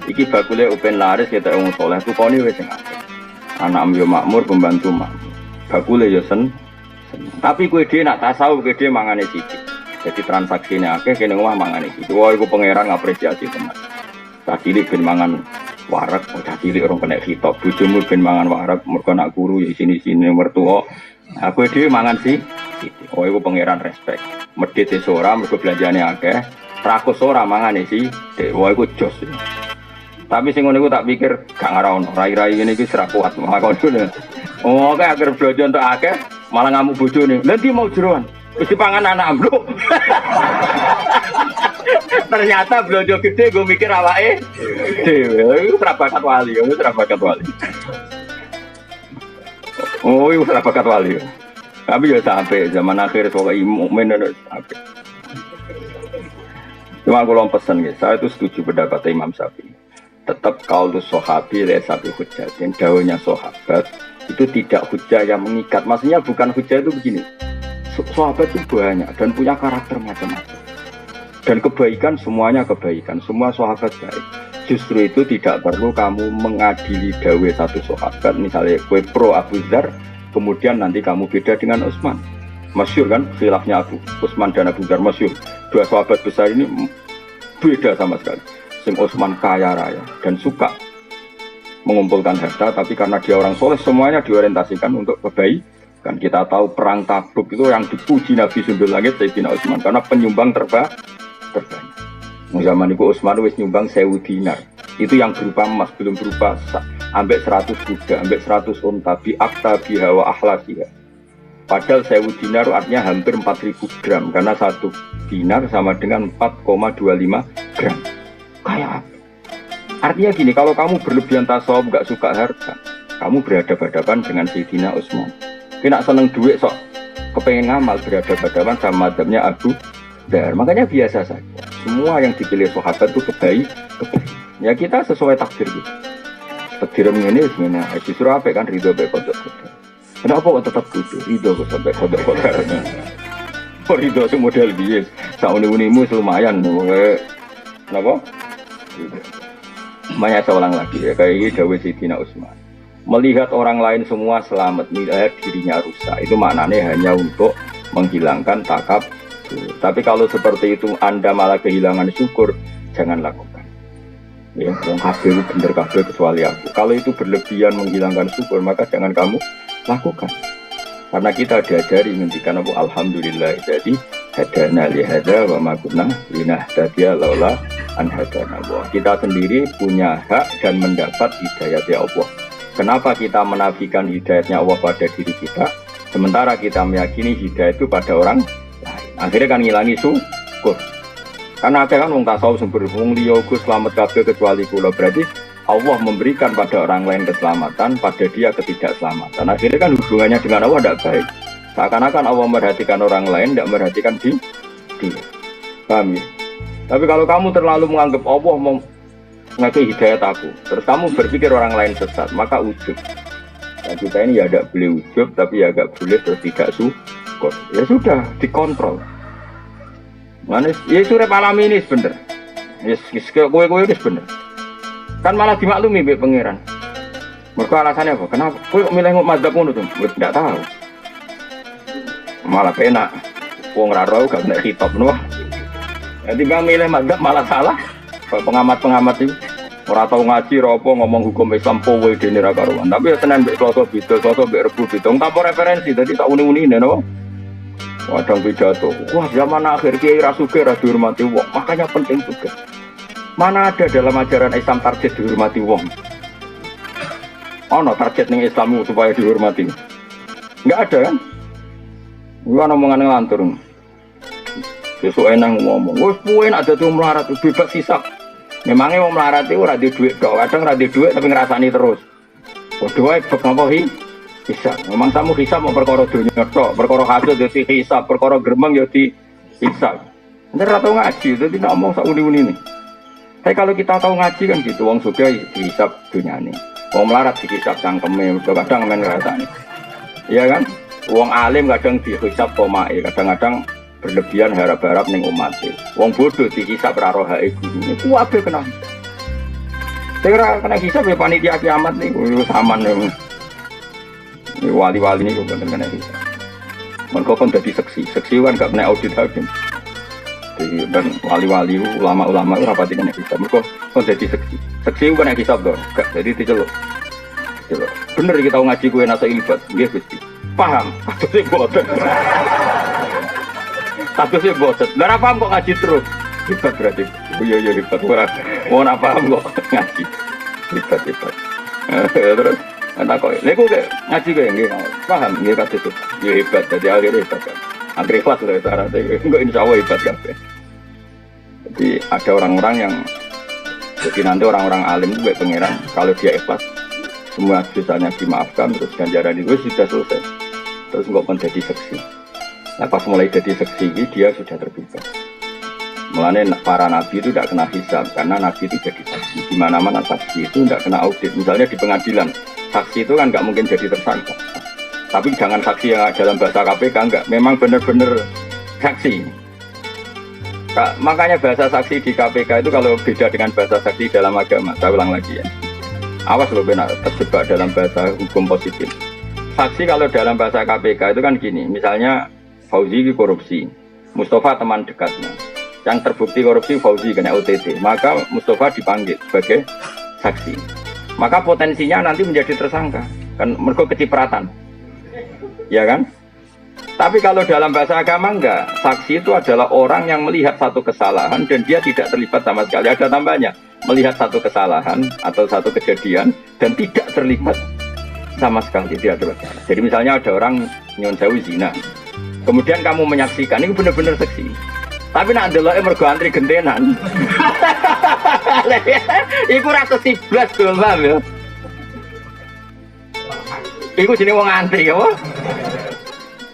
Iki bakule open laris kita wong saleh tukone wis akeh. Anak yo makmur pembantu makmur. Bakule yo sen. Tapi kowe dhewe nak tasawuf kowe dhewe mangane sithik. Jadi transaksine akeh kene omah mangane sithik. Wah iku pangeran ngapresiasi tenan. Tak cilik ben mangan warak, tak cilik orang kena khitab. Bojomu ben mangan warak mergo nak guru ya sini-sini mertua. Aku dhewe mangan sithik. Oh iku pangeran respect. Medhit ora mergo belanjane akeh. Rakus ora mangane sih, wah iku jos. Tapi sing ngono iku tak pikir gak ngarono, rai-rai ngene iki ora kuat makone. Oh, kayak agar blojo entuk akeh, malah ngamuk bojone. Lha ndi mau jeroan? Wis dipangan anak ambluk. Ternyata blojo gede gue mikir awake dhewe. Iku ora bakat wali, ora bakat wali. Oh, iku ora bakat wali. Tapi ya sampai zaman akhir soal mukmin sampai. Cuma aku pesan ya, saya itu setuju pendapat Imam Syafi'i. Tetap kaulus sahabi lesabi hujjah. Dan daunnya sahabat itu tidak hujjah yang mengikat. Maksudnya bukan hujjah itu begini. Sahabat itu banyak dan punya karakter macam-macam. Dan kebaikan semuanya kebaikan. Semua sahabat baik. Justru itu tidak perlu kamu mengadili dawe satu sahabat. Misalnya kue pro Abu Dzar, kemudian nanti kamu beda dengan Utsman. Masyhur kan khilafnya Utsman dan Abu Dzar masyhur. Dua sahabat besar ini beda sama sekali. Sing Utsman kaya raya dan suka mengumpulkan harta, tapi karena dia orang soleh semuanya diorientasikan untuk kebaikan. Kita tahu perang Tabuk itu yang dipuji Nabi Sundul Langit Sayyidina Utsman karena penyumbang terbanyak. Zaman itu Utsman wis nyumbang 1000 dinar. Itu yang berupa emas, belum berupa ambek 100 kuda, ambek 100 unta bi akta biha wa ahlasiha. Padahal 1000 dinar artinya hampir 4000 gram karena 1 dinar sama dengan 4,25 gram. Kayak apa? Artinya gini, kalau kamu berlebihan tasawuf gak suka harta, kamu berhadapan-hadapan dengan Sayyidina Utsman. Kena seneng duit sok kepengen ngamal berhadapan-hadapan sama madzhabnya Abu Dzar. Makanya biasa saja. Semua yang dipilih sahabat itu kebaikan. Ya kita sesuai takdir gitu. Takdir ini sebenarnya justru apa kan ridho baik kodok. Kenapa kok tetap kudu ridho kok sampai kodok-kodoknya? Oh ridho itu model bias. Sauni-unimu lumayan. Kenapa? Banyak seorang lagi ya kayak ini Dawei Sayyidina Utsman. Melihat orang lain semua selamat, melihat dirinya rusak. Itu maknanya hanya untuk menghilangkan takab. Tapi kalau seperti itu Anda malah kehilangan syukur, jangan lakukan. Ya, wong kabeh bener kabeh kecuali aku. Kalau itu berlebihan menghilangkan syukur, maka jangan kamu lakukan. Karena kita diajari ngendikan apa alhamdulillah jadi hadana li hada wa ma kunna linahtadiya laula an hadana Allah. Kita sendiri punya hak dan mendapat hidayah dari Allah. Kenapa kita menafikan hidayahnya Allah pada diri kita sementara kita meyakini hidayah itu pada orang lain? Akhirnya kan ngilangi syukur. Karena akhirnya kan wong tasawuf sumber wong liya selamat kabeh kecuali kula. Berarti Allah memberikan pada orang lain keselamatan, pada dia ketidakselamatan. Akhirnya kan hubungannya dengan Allah tidak baik. Seakan-akan Allah merhatikan orang lain, tidak merhatikan dia. Paham ya? Tapi kalau kamu terlalu menganggap Allah mau ngasih hidayat aku, terus kamu berpikir orang lain sesat, maka ujub. Nah, kita ini ya tidak boleh ujub, tapi ya agak boleh terus tidak syukur. Ya sudah, dikontrol. Manis, ya surep alami ini sebenar. Ya, kowe-kowe ini sebenar. Kan malah dimaklumi mbek pangeran. Mergo alasannya apa? Kenapa? Kowe kok milih madzhab ngono to? Ndak tahu. Malah penak. Wong ora ora gak kena kitab ngono. Jadi bang milih madzhab malah salah. Pengamat-pengamat itu Ora tau ngaji apa ngomong hukum Islam powe dene ra karuan. Tapi ya Senin mbek Selasa beda, Selasa mbek Rebo beda. Tanpa referensi dadi tak uni-unine napa. Wadang pidato. Wah, zaman akhir kiai ra sugih ra dihormati wong. Makanya penting juga. Mana ada dalam ajaran Islam target dihormati wong? Ono target ning Islam supaya dihormati. Enggak ada kan? Gua omongan ngelantur. Besok enang ngomong, wes puin ada tuh melarat, bebas hisap. Memangnya mau melarat itu ora di duit, kadang ora di duit tapi ngerasani terus. Waduh, bek ngapa hisap. Memang kamu hisap mau perkara dunia tok, perkara hasil jadi hisap, perkara geremeng jadi hisap. Nanti ratau ngaji, jadi tidak ngomong sak uni-uni nih. Tapi kalau kita tahu ngaji kan gitu, wong suka dihisap dunia nih, wong melarat dihisap cangkeme, kadang main ngerasani. Iya kan? Wong alim kadang dihisap pomai, kadang-kadang berlebihan harap-harap ning umat. Wong bodoh dihisap ra roh hae gurune. Ku ape kena. Ora kena hisap ya panitia kiamat niku saman niku. Wali-wali niku bener kena hisap. Mergo kon dadi seksi. Seksi kan gak kena audit hakim. Jadi ben wali-wali ulama-ulama ora pati kena hisap. Mergo kon dadi seksi. Seksi kan kena hisap to. Gak jadi diceluk. Diceluk. Bener iki tau ngaji kowe nasa ilbat. Nggih Gusti. Paham. Atuse boten. Statusnya boset, nggak paham kok ngaji terus. Hebat berarti, iya hebat. Mau paham kok ngaji, hebat. Terus, entah kok, leku kayak ngaji kayak gini, paham, gini kata itu, iya hebat. Jadi akhirnya hebat kan. Akhirnya lah syaratnya, enggak insya Allah hebat kan. Jadi ada orang-orang yang, jadi nanti orang-orang alim itu baik pangeran, kalau dia ikhlas, semua dosanya dimaafkan, terus ganjaran itu sudah selesai. Terus nggak pun jadi seksi. Nah, pas mulai jadi seksi dia sudah terbebas. Mulanya para nabi itu tidak kena hisab karena nabi itu jadi saksi. Di mana-mana saksi itu tidak kena audit. Misalnya di pengadilan, saksi itu kan nggak mungkin jadi tersangka. Tapi jangan saksi yang dalam bahasa KPK enggak. Memang benar-benar saksi. Makanya bahasa saksi di KPK itu kalau beda dengan bahasa saksi dalam agama. Saya ulang lagi ya. Awas loh benar terjebak dalam bahasa hukum positif. Saksi kalau dalam bahasa KPK itu kan gini. Misalnya Fauzi korupsi, Mustafa teman dekatnya. Yang terbukti korupsi Fauzi kena OTT, maka Mustafa dipanggil sebagai saksi. Maka potensinya nanti menjadi tersangka, kan mergo kecipratan, ya kan? Tapi kalau dalam bahasa agama enggak, saksi itu adalah orang yang melihat satu kesalahan dan dia tidak terlibat sama sekali. Ada tambahnya, melihat satu kesalahan atau satu kejadian dan tidak terlibat sama sekali, tidak terlibat. Jadi misalnya ada orang nyuwun sewu zina. Kemudian kamu menyaksikan, ini benar-benar seksi. Tapi nak ndelok mergo antri gentenan. Iku rasa 11 tuh, paham ya? Iku jenenge wong antri ya,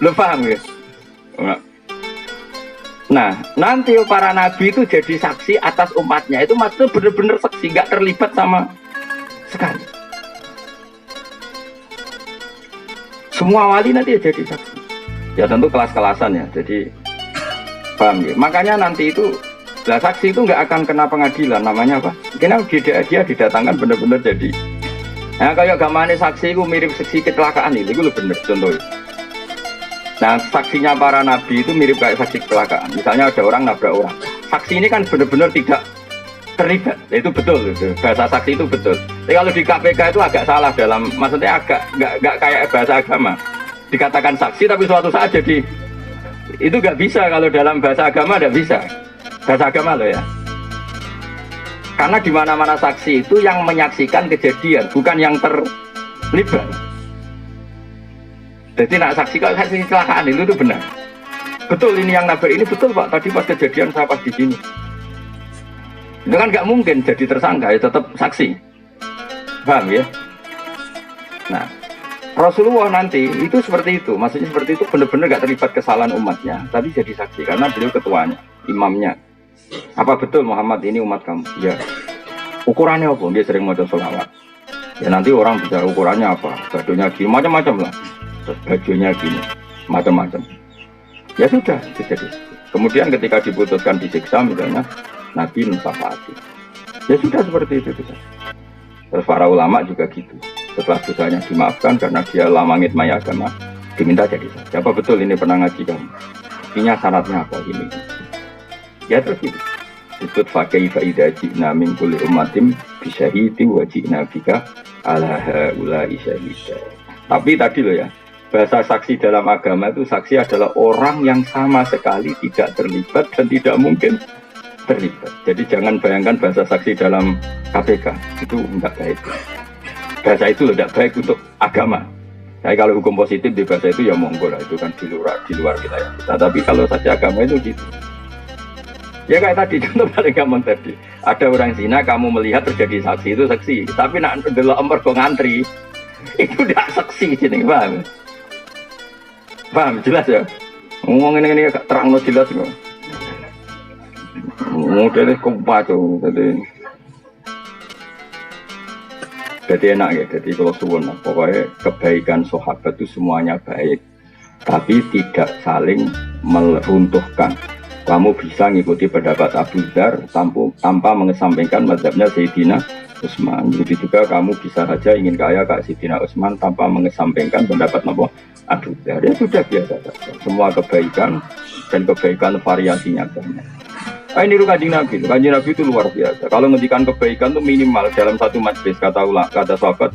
lu paham ya? Nah, nanti para nabi itu jadi saksi atas umatnya. Itu maksudnya benar-benar saksi, nggak terlibat sama sekali. Semua wali nanti jadi saksi. Ya tentu kelas-kelasan ya, jadi paham ya. Makanya nanti itu, lah saksi itu nggak akan kena pengadilan, namanya apa? Karena dia didatangkan benar-benar jadi. Nah kayak gamane saksi itu mirip saksi kecelakaan itu lebih benar contohnya. Nah saksinya para nabi itu mirip kayak saksi kecelakaan. Misalnya ada orang nabrak orang, saksi ini kan benar-benar tidak terlibat, itu betul itu. Bahasa saksi itu betul. Tapi kalau di KPK itu agak salah dalam, maksudnya agak nggak kayak bahasa agama. Dikatakan saksi tapi suatu saat jadi itu nggak bisa. Kalau dalam bahasa agama nggak bisa, bahasa agama loh ya, karena di mana-mana saksi itu yang menyaksikan kejadian bukan yang terlibat. Jadi nak saksi kalau saksi kecelakaan itu benar betul, ini yang nabrak ini betul pak, tadi pas kejadian saya pas di sini. Itu kan nggak mungkin jadi tersangka, ya tetap saksi, paham ya? Nah Rasulullah nanti itu seperti itu, maksudnya seperti itu benar-benar gak terlibat kesalahan umatnya, tapi jadi saksi karena beliau ketuanya, imamnya. Apa betul Muhammad ini umat kamu? Ya. Ukurannya apa? Dia sering mau sholawat. Ya nanti orang bicara ukurannya apa? Bajunya gini, macam-macam lah. Bajunya gini, macam-macam. Ya sudah, jadi. Kemudian ketika diputuskan disiksa misalnya, Nabi mensyafaati. Ya sudah seperti itu. Terus para ulama juga gitu. Setelah dosanya dimaafkan karena dia lamangit maya agama, diminta jadi saksi. Apa betul ini pernah ngaji kamu? Ini syaratnya apa ini? Ya terus gitu. disebut fakih faida jina min kulli ummatin bisyahidi wa jina bika ala haula'i syahida. Tapi tadi loh ya, bahasa saksi dalam agama itu saksi adalah orang yang sama sekali tidak terlibat dan tidak mungkin terlibat. Jadi jangan bayangkan bahasa saksi dalam KPK itu enggak baik. Bahasa itu tidak baik untuk agama. Jadi kalau hukum positif di bahasa itu ya monggo lah, itu kan di luar kita ya. Nah, tapi kalau saja agama itu gitu. Ya kayak tadi contoh paling gampang tadi. Ada orang zina kamu melihat terjadi saksi itu saksi. Tapi nak delok mergo ngantri itu tidak saksi jenenge, paham? Paham jelas ya? Ngomong ini terang no jelas kok. Modelnya kumpaco jadi enak ya, jadi kalau suwun pokoknya kebaikan sahabat itu semuanya baik, tapi tidak saling meruntuhkan. Kamu bisa ngikuti pendapat Abu Dzar tanpa mengesampingkan mazhabnya Sayyidina Utsman. Begitu juga kamu bisa saja ingin kaya kayak Sayyidina Utsman tanpa mengesampingkan pendapat Abu Dzar. Ya sudah biasa saja. Semua kebaikan dan kebaikan variasinya banyak. Ini Kanjeng Nabi itu luar biasa. Kalau ngendikan kebaikan itu minimal dalam satu majlis kata sahabat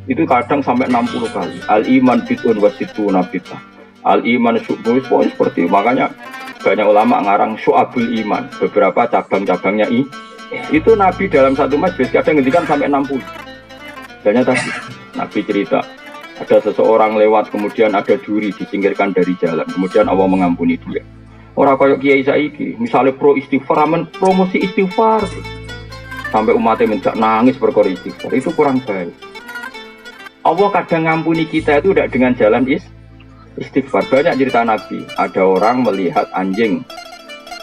itu kadang sampai 60 kali. Al iman bid'un wa sittuna bid'ah. Al iman syu'bun seperti makanya banyak ulama ngarang syu'abul iman, beberapa cabang-cabangnya itu Nabi dalam satu majlis kadang ngendikan sampai 60. Banyak tadi Nabi cerita ada seseorang lewat kemudian ada duri disingkirkan dari jalan, kemudian Allah mengampuni dia. Orang kayak kiai saiki, misalnya pro istighfar, promosi istighfar, sampai umatnya menjak nangis perkara istighfar, itu kurang baik. Allah kadang ngampuni kita itu tidak dengan jalan istighfar. Banyak cerita Nabi, ada orang melihat anjing,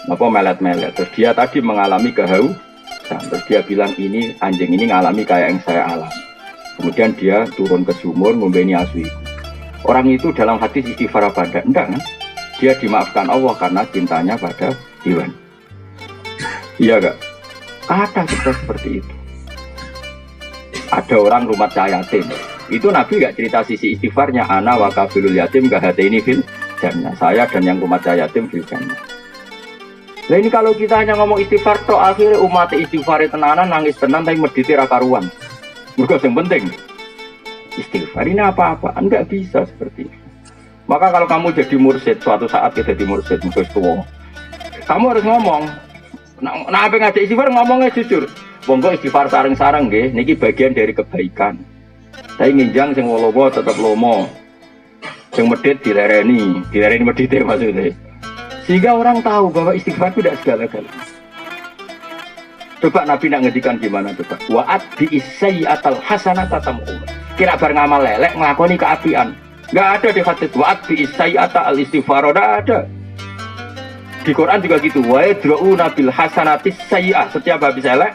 melet-melet, terus dia tadi mengalami kehausan, terus dia bilang ini anjing ini ngalami kayak yang saya alami. Kemudian dia turun ke sumur membeni asu itu. Orang itu dalam hati istighfar apa enggak kan? Dia dimaafkan Allah karena cintanya pada hewan. Iya gak? Ada kita seperti itu. Ada orang rumah yatim. Itu Nabi gak cerita sisi istighfarnya. Ana wa kafilul yatim kahataini fil jannah. Saya dan yang rumah yatim fil jannah. Nah ini kalau kita hanya ngomong istighfar toh akhirnya umat istighfar tenanan nangis tenan tapi mediti ra karuan. Mergo yang penting istighfar ini apa-apa. Enggak bisa seperti itu. Maka kalau kamu jadi mursyid, suatu saat kita jadi mursyid, kamu harus ngomong. Nah apa ngajak istighfar ngomongnya jujur. Monggo istighfar sareng-sareng nggih, niki bagian dari kebaikan. Tapi nginjang sing wolowo tetap lomo. Sing medit dilereni medite maksudnya. Sehingga orang tahu bahwa istighfar itu tidak segala-galanya. Coba Nabi nak ngedikan gimana coba? Wa'at bi'isayyatal hasanata tamhum. Kira bar ngamal lelek nglakoni keapian. Enggak ada di hadis wa'at bi'isayyata al-istighfar, enggak ada. Di Quran juga gitu, wa yadra'una bil hasanatis sayyi'ah, setiap habis elek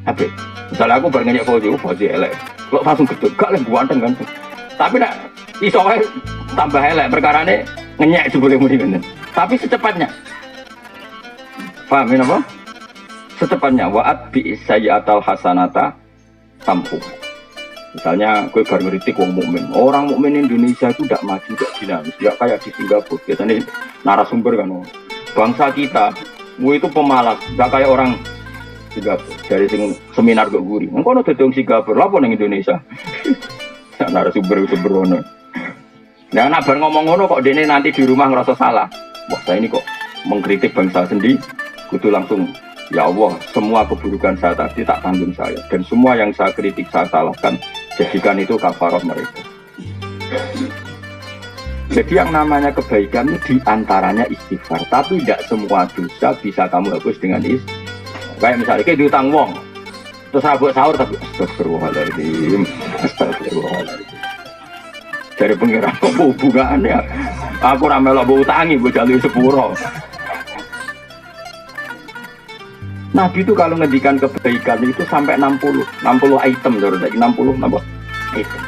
habis. Misalnya aku bar ngenyek fauzi elek. Kok langsung gedhe, gak lek buanteng kan. Tapi nak iso wae tambah elek perkarane ngenyek jebule muni ngene. Tapi secepatnya. Paham apa? Secepatnya wa'at bi'isayyatal hasanata tamhu. Misalnya gue baru ngeritik orang mukmin Indonesia itu tidak maju, tidak dinamis, tidak kayak di Singapura. Biasanya narasumber kan, bangsa kita, gue itu pemalas, tidak kayak orang Singapura. Dari seminar ke guri, engkau udah datang Singapura, lapor yang Indonesia. Narasumber sebrono. Nah, nabar ngomong-ngomong kok dene nanti di rumah ngerasa salah. Wah, saya ini kok mengkritik bangsa sendiri, kudu langsung. Ya Allah, semua keburukan saya tadi tak tanggung saya. Dan semua yang saya kritik, saya salahkan. Jadikan itu kafarah mereka. Jadi yang namanya kebaikan itu diantaranya istighfar. Tapi tidak semua dosa bisa kamu hapus dengan istighfar. Kayak misalnya, kayak diutang wong. Terus rabuk sahur, tapi astagfirullahaladzim. Astagfirullahaladzim. Dari pengiran kok hubungannya. Aku ramelok utangi, gue jalur sepuro. Nabi itu kalau ngendikan kebaikan itu sampai 60 item, 60 item.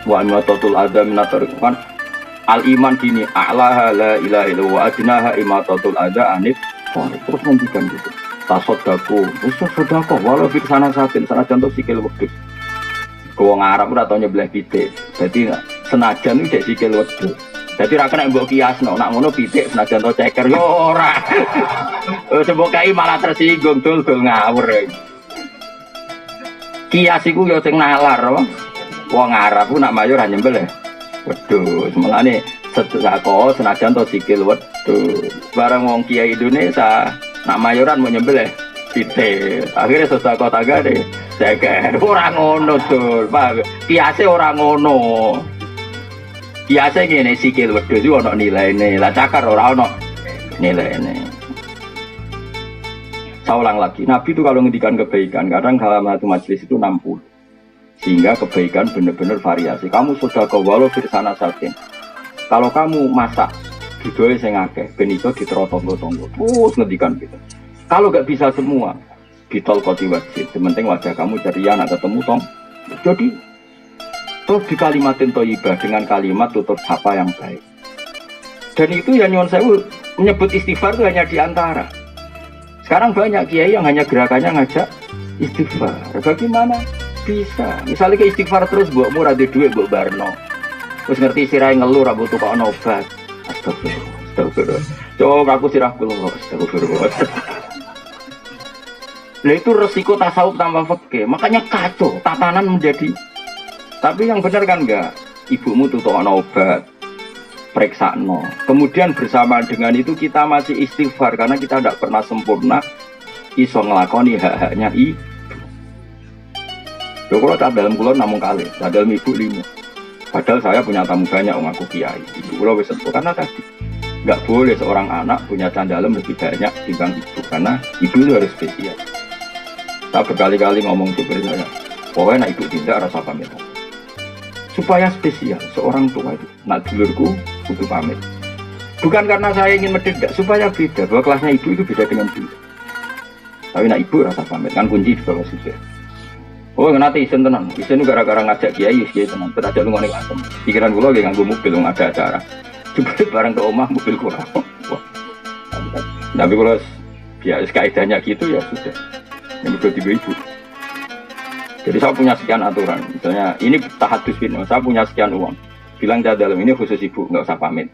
Wa anwatatul adam minatorikan al-iman dini a'laha la ilaha illallah wa adnaha imatatul ada anif. Terus ngendikan gitu. Tasodaku, sodako, walau fiksana satin, sana contoh sikil wedus. Wong Arab ora tau nyebelah pitik. Jadi senajan itu sikil wedus. Jadi ra kena mbok kiasno, nak ngono pitik senajan to ceker yo ora. Sebab kai malah tersinggung dul ngawur. Kias iku yo sing nalar apa? Wong Arab ku nak mayor nyembel ya. Wedhus, mulane sedekah senajan to sikil wedhus. Barang wong kiai Indonesia nak mayoran mau nyembel ya. Pitik. Akhirnya sedekah tagade ceker. Ora ngono dul, Pak. Kiase ora ngono. Biasa gini sikil wedhus itu ada nilainya, lah cakar orang ada nilainya. Saya ulang lagi, Nabi itu kalau ngendikan kebaikan, kadang dalam satu majelis itu 60. Sehingga kebaikan benar-benar variasi. Kamu sudah ke walau firsana sakin. Kalau kamu masak, didoe sing akeh, ben iso diterotong-tonggo. Terus ngendikan gitu. Kalau gak bisa semua, ditol koti wajib. Sementing wajah kamu ceria, nak ketemu tong. Jadi terus di kalimatin thayyibah dengan kalimat tutur sapa yang baik. Dan itu ya nyuwun sewu menyebut istighfar itu hanya di antara. Sekarang banyak kiai yang hanya gerakannya ngajak istighfar. Bagaimana bisa? Misalnya ke istighfar terus mbokmu ra duwe mbok barno. Terus ngerti sirahe ngeluh ra butuh kok obat. Astagfirullah. Coba aku sirah kula astagfirullah. Lah itu resiko tasawuf tanpa fikih. Makanya kacau, tatanan menjadi. Tapi yang benar kan enggak, ibumu tutupno obat, periksano. Kemudian bersamaan dengan itu kita masih istighfar karena kita tidak pernah sempurna iso ngelakoni hak-haknya ibu. Yo kalau tak dalam kulon namun kali, tak dalam ibu 5. Padahal saya punya tamu banyak om aku kiai. Ibu kulo wis sepuh karena tadi enggak boleh seorang anak punya candalem lebih banyak dibanding ibu karena ibu itu harus spesial. Saya berkali-kali ngomong seperti saya, pokoknya ibu tidak rasa pamit. Supaya spesial, seorang tua itu nak dulurku butuh pamit. Bukan karena saya ingin mendedak, supaya beda, bahwa kelasnya ibu itu beda dengan dulu. Tapi nak ibu rasa pamit, kan kunci di bawah sudah. Oh nanti isen tenang, isen itu gara-gara ngajak kiai, kiai tenang, terajak lu ngonek asem. Pikiran gue lagi nganggo mobil, nggak ada acara. Coba barang ke omah, mobil kurang. Tapi kalau ya kaidahnya gitu ya sudah, yang betul tiba ibu. Jadi saya punya sekian aturan, misalnya ini tahadus fitnah, saya punya sekian uang, bilang saya dalam ini khusus ibu, nggak usah pamit.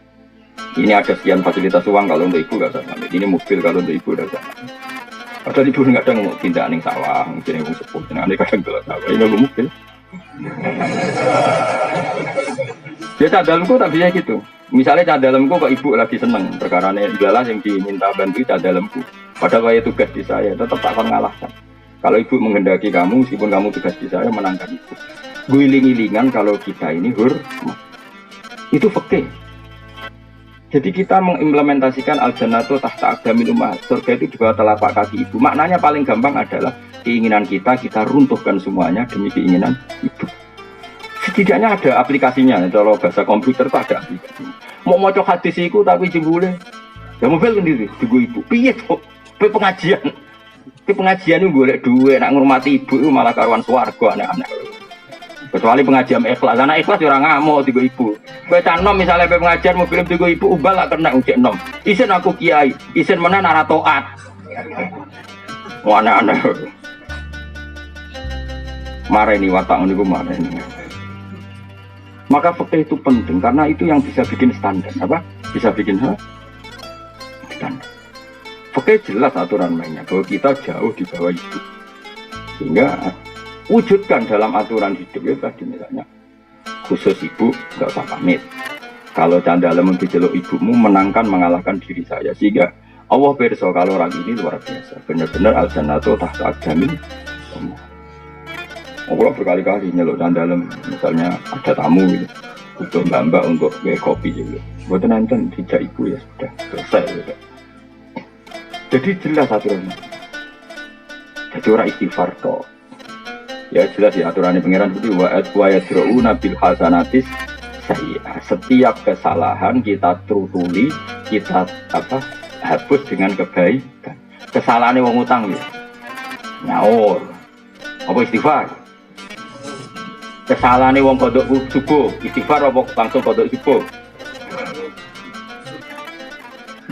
Ini ada sekian fasilitas uang kalau untuk ibu nggak usah pamit, ini mobil kalau untuk ibu nggak usah pamit. Padahal ibu nggak ada ngomong tindak ning sawah, mungkin ibu sepuh, nanti kadang gelap sawah, ini nggak mobil. Dia dalamku tak bisa gitu. Misalnya dalamku kok ibu lagi seneng, perkara ini adalah yang diminta bantu dalamku. Padahal saya tugas di saya, tetap tak akan ngalahkan. Kalau ibu menghendaki kamu, meskipun kamu tugas di saya, menangkan ibu. Guling-gilingan kalau kita ini hormat. Itu fikih. Jadi kita mengimplementasikan al-jannatu tahta aqdamil ummahat. Surga itu di bawah telapak kaki ibu. Maknanya paling gampang adalah keinginan kita runtuhkan semuanya demi keinginan ibu. Setidaknya ada aplikasinya. Kalau bahasa komputer itu ada aplikasinya. Mau cok hadis itu tapi jebule. Ya mobil sendiri, juga ibu. Piye kok? Pengajian. Pengajian itu boleh duit, nak ngurmati ibu itu malah karuan swarga anak-anak. Kecuali pengajian ikhlas, anak ikhlas orang ngamuk tiga ibu. Kue canom misalnya pengajian mau film tiga ibu, ubah lah kena ujian nom. Isen aku kiai, isen mana nara toat. Wah anak-anak. Marah ini watak ini gue marah ini. Maka fikih itu penting karena itu yang bisa bikin standar, apa? Bisa bikin standar. Oke jelas aturan mainnya bahwa kita jauh di bawah ibu, sehingga wujudkan dalam aturan hidup itu tadi misalnya khusus ibu nggak usah pamit. Kalau candalem menjeluk ibumu menangkan mengalahkan diri saya sehingga Allah berso kalau orang ini luar biasa benar-benar al-jannatu tahta aqdamil ummahat. Allah berkali-kali nyeluk candalem misalnya ada tamu gitu, untuk mbak untuk kopi gitu. Buat nonton tidak ibu ya sudah selesai gitu. Jadi jelas aturannya. Jadi orang istighfar toh. Ya jelas ya aturannya pangeran itu wa yadrauna bil hasanatis sayyi'ah. Setiap kesalahan kita tutuli, kita hapus dengan kebaikan. Kesalahannya wong utang ya. Nyaur. Apa istighfar? Kesalahannya wong kodok subuh, istighfar apa langsung kodok subuh?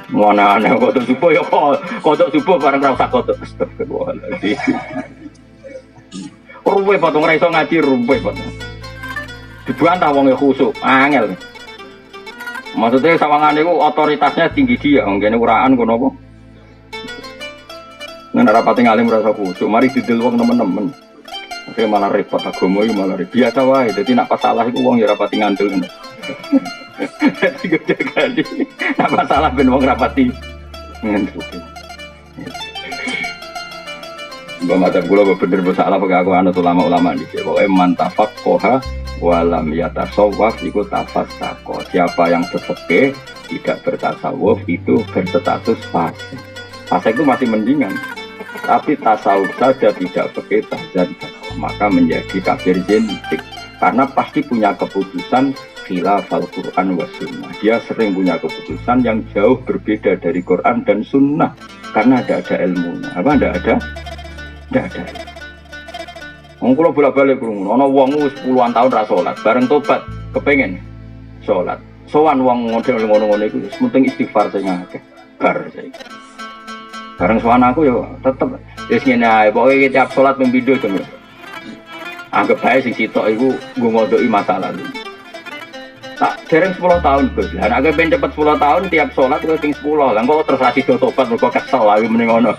Mana aneh kodok subuh ya kodok subuh bareng ra usah kodok. Astagfirullahaladzim. Ruwe potong ra iso ngaji ruwe potong. Dibantah wong khusuk, angel. Maksudnya sawangan itu otoritasnya tinggi dia, mungkin uraan kono apa? Nggak rapati ngalim rasa khusyuk, mari didil wong temen-temen. Oke malah repot agama itu malah biasa wae, jadi nak masalah itu wong ya rapati ngandel. Jadi gue jaga di, nak masalah ben wong rapati ngandel. Mbak mata gula bener bersalah pakai aku anut ulama-ulama di sini. Pokoknya mantafak koha walam yatasawwaf itu tafasako. Siapa yang berfikih tidak bertasawuf itu berstatus fasik. Fasik itu masih mendingan. Tapi tasawuf saja tidak fikih tahzan, maka menjadi kafir zindik. Karena pasti punya keputusan khilaf al-Quran wa sunnah. Dia sering punya keputusan yang jauh berbeda dari Quran dan sunnah. Karena tidak ada ilmunya. Apa tidak ada? Tidak ada. Kalau bolak-balik ono wong wis puluhan tahun ra salat, bareng tobat kepengen salat. Sowan wong model ngono-ngono iku penting istighfar sing akeh. Bar saiki. Bareng sowan aku yo tetep wis ngene ae, pokoke tiap salat pembido to. Anggap bae sing sitok iku nggo ngodoki masa lalu. Tak dereng 10 tahun Gus. Lah nek ben cepet 10 tahun tiap salat kuwi ping 10. Lah kok terus ra sido tobat mergo kesel ae mending ngono.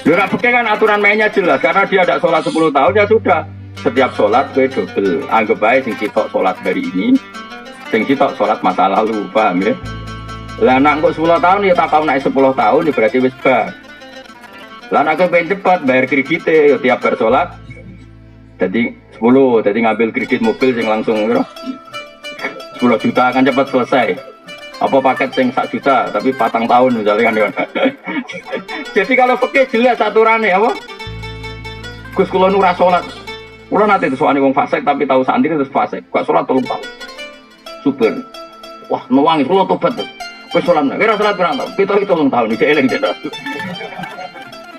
Lha fikih kan aturan mainnya jelas karena dia ada sholat 10 tahun ya sudah. Setiap sholat gue double. Anggap baik sing sitok sholat hari ini, sing sitok sholat masa lalu, paham ya? Lah nak kok 10 tahun ya tak tau naik 10 tahun ya berarti wis bar. Lah nak pengen cepat bayar kredite ya tiap bar sholat. Jadi 10, jadi ngambil kredit mobil sing langsung kira 10 juta kan cepat selesai. Apa paket sing 1 juta tapi 4 tahun misalnya kan. Jadi kalau fikih jelas aturannya apa? Gus kula nu ra salat. Kula nate sowane wong fasik tapi tahu santri terus fasik. Gak salat 3 tahun. Super. Wah, nuwangi kula tobat. Wis salat. Kira salat pirang tahun? 7 tahun iki eling tenan.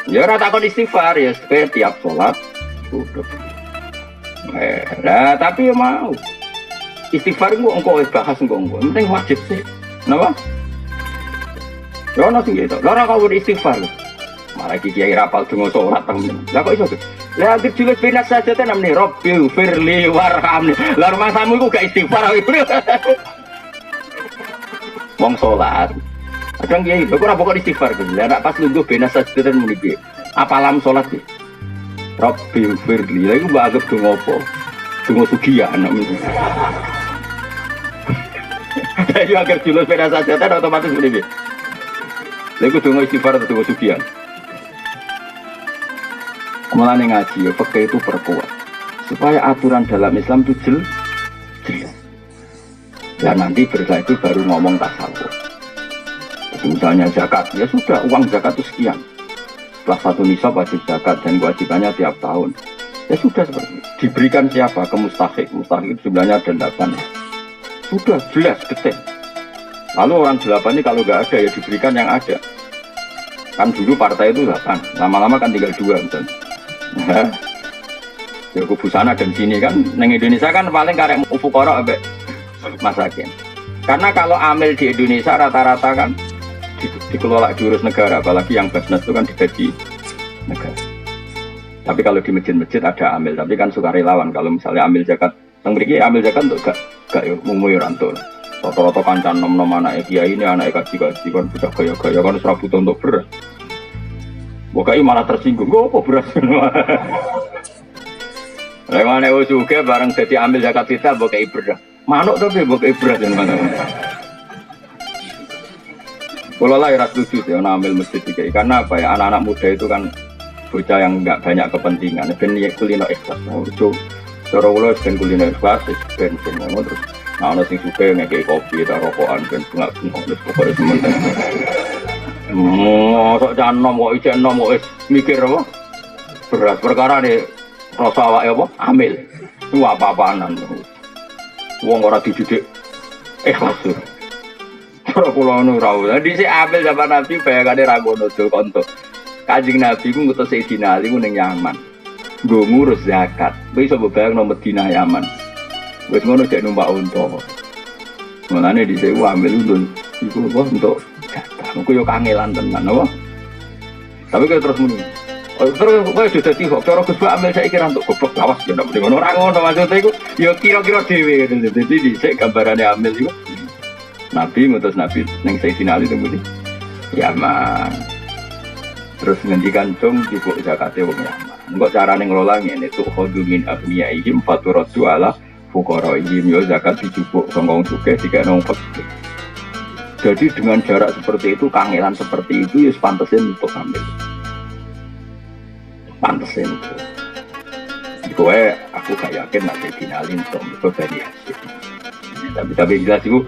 Ya ora takon istighfar ya setiap salat udah. Lah tapi ya mau. Istighfar ku engko bahas engko. Penting wajib sih. Napa? Ya ono sing gitu. Lah ora kok istighfar. Malah iki kiai rapal donga salat temen. Lah kok iso? Lah anggere julus binas saja tenan nih Rabbil firli warhamni. Lah rumahmu iku gak istighfar. Wong salat. Kadang kiai kok ora pokok istighfar. Lah nek pas lungguh binas saja tenan mriki. Apalam salat iki? Rabbil firli. Lah iku mbok anggap donga apa? Donga sugihan namanya. Jadi agar julus beda saja, kan otomatis begini. Lalu dongo istighfar atau dongo sugihan. Malah ngaji, fikih itu perkuat supaya aturan dalam Islam itu jelas. Dan nanti setelah itu baru ngomong tasawuf. Misalnya zakat, ya sudah uang zakat itu sekian. Setelah 1 nisab wajib zakat dan kewajibannya tiap tahun. Ya sudah seperti itu. Diberikan siapa? Ke mustahik. Mustahik itu sebenarnya ada 8. Sudah jelas detail. Lalu orang 8 ini kalau nggak ada ya diberikan yang ada. Kan dulu partai itu 8, lama-lama kan tinggal 2 misalnya. Ya kubusana dan sini kan, neng Indonesia kan paling karek fuqara ambek masakin. Karena kalau amil di Indonesia rata-rata kan dikelola diurus negara, apalagi yang basnas itu kan digaji negara. Tapi kalau di masjid-masjid ada amil, tapi kan sukarelawan. Kalau misalnya amil zakat, yang beri amil zakat untuk gak umumnya rantul. Rata-rata kancan nom-nom anak kiai ini anak kaji-kaji kan sudah gaya-gaya kan serabut untuk beras. Bokai malah tersinggung, gue apa beras? Lewat nego juga bareng jadi ambil zakat kita bokai beras. Manuk tapi bokai beras yang mana? Kalau lah ya setuju sih, ambil masjid juga. Karena apa ya anak-anak muda itu kan bocah yang nggak banyak kepentingan. Ben kulino ikhlas, cara ulo ben kulino ikhlas, ben terus. Nah, ada sing suka ngekei kopi, ada rokokan, dan bunga-bunga, terus pokoknya sementara. Sok janom, kok ijen nom, kok mikir apa? Beras, perkara nih, rasa awak apa? Ambil. Itu apa-apaanan. Wong ora dididik, ikhlas tuh. Cara pulau nurau, jadi si ambil zaman Nabi, bayangannya ragono tuh kontok. Kanjeng Nabi ku ngutus Sayyidina Ali ku ning Yaman. Nggo ngurus zakat. Bisa bebayang nomor Madinah Yaman. Wis ngono cek numpak unta. Mulane dhisik ambil undun. Iku apa untuk zakat. Iku yo kangelan tenan apa. Tapi kalau terus muni. Terus kowe sudah dadi kok cara Gus Amil saiki ra untuk goblok lawas ya ndak ngono ora ngono maksudnya iku ya kira-kira dhewe gitu. Jadi dhisik gambarane Amil iku Nabi ngutus Nabi ning Sayyidina Ali temu Yaman. Terus ngendikan dong jupuk zakate wong Yaman. Engko carane ngelola ngene tuh khudumin abniyaihim faturatu ala fuqaraihim yo zakat dijupuk saka wong sugih dikene wong fakir. Jadi dengan jarak seperti itu, kangelan seperti itu ya pantesin untuk ambil. Pantesin itu. Gue aku gak yakin nanti dinalin dong itu dari hasil. Tapi jelas itu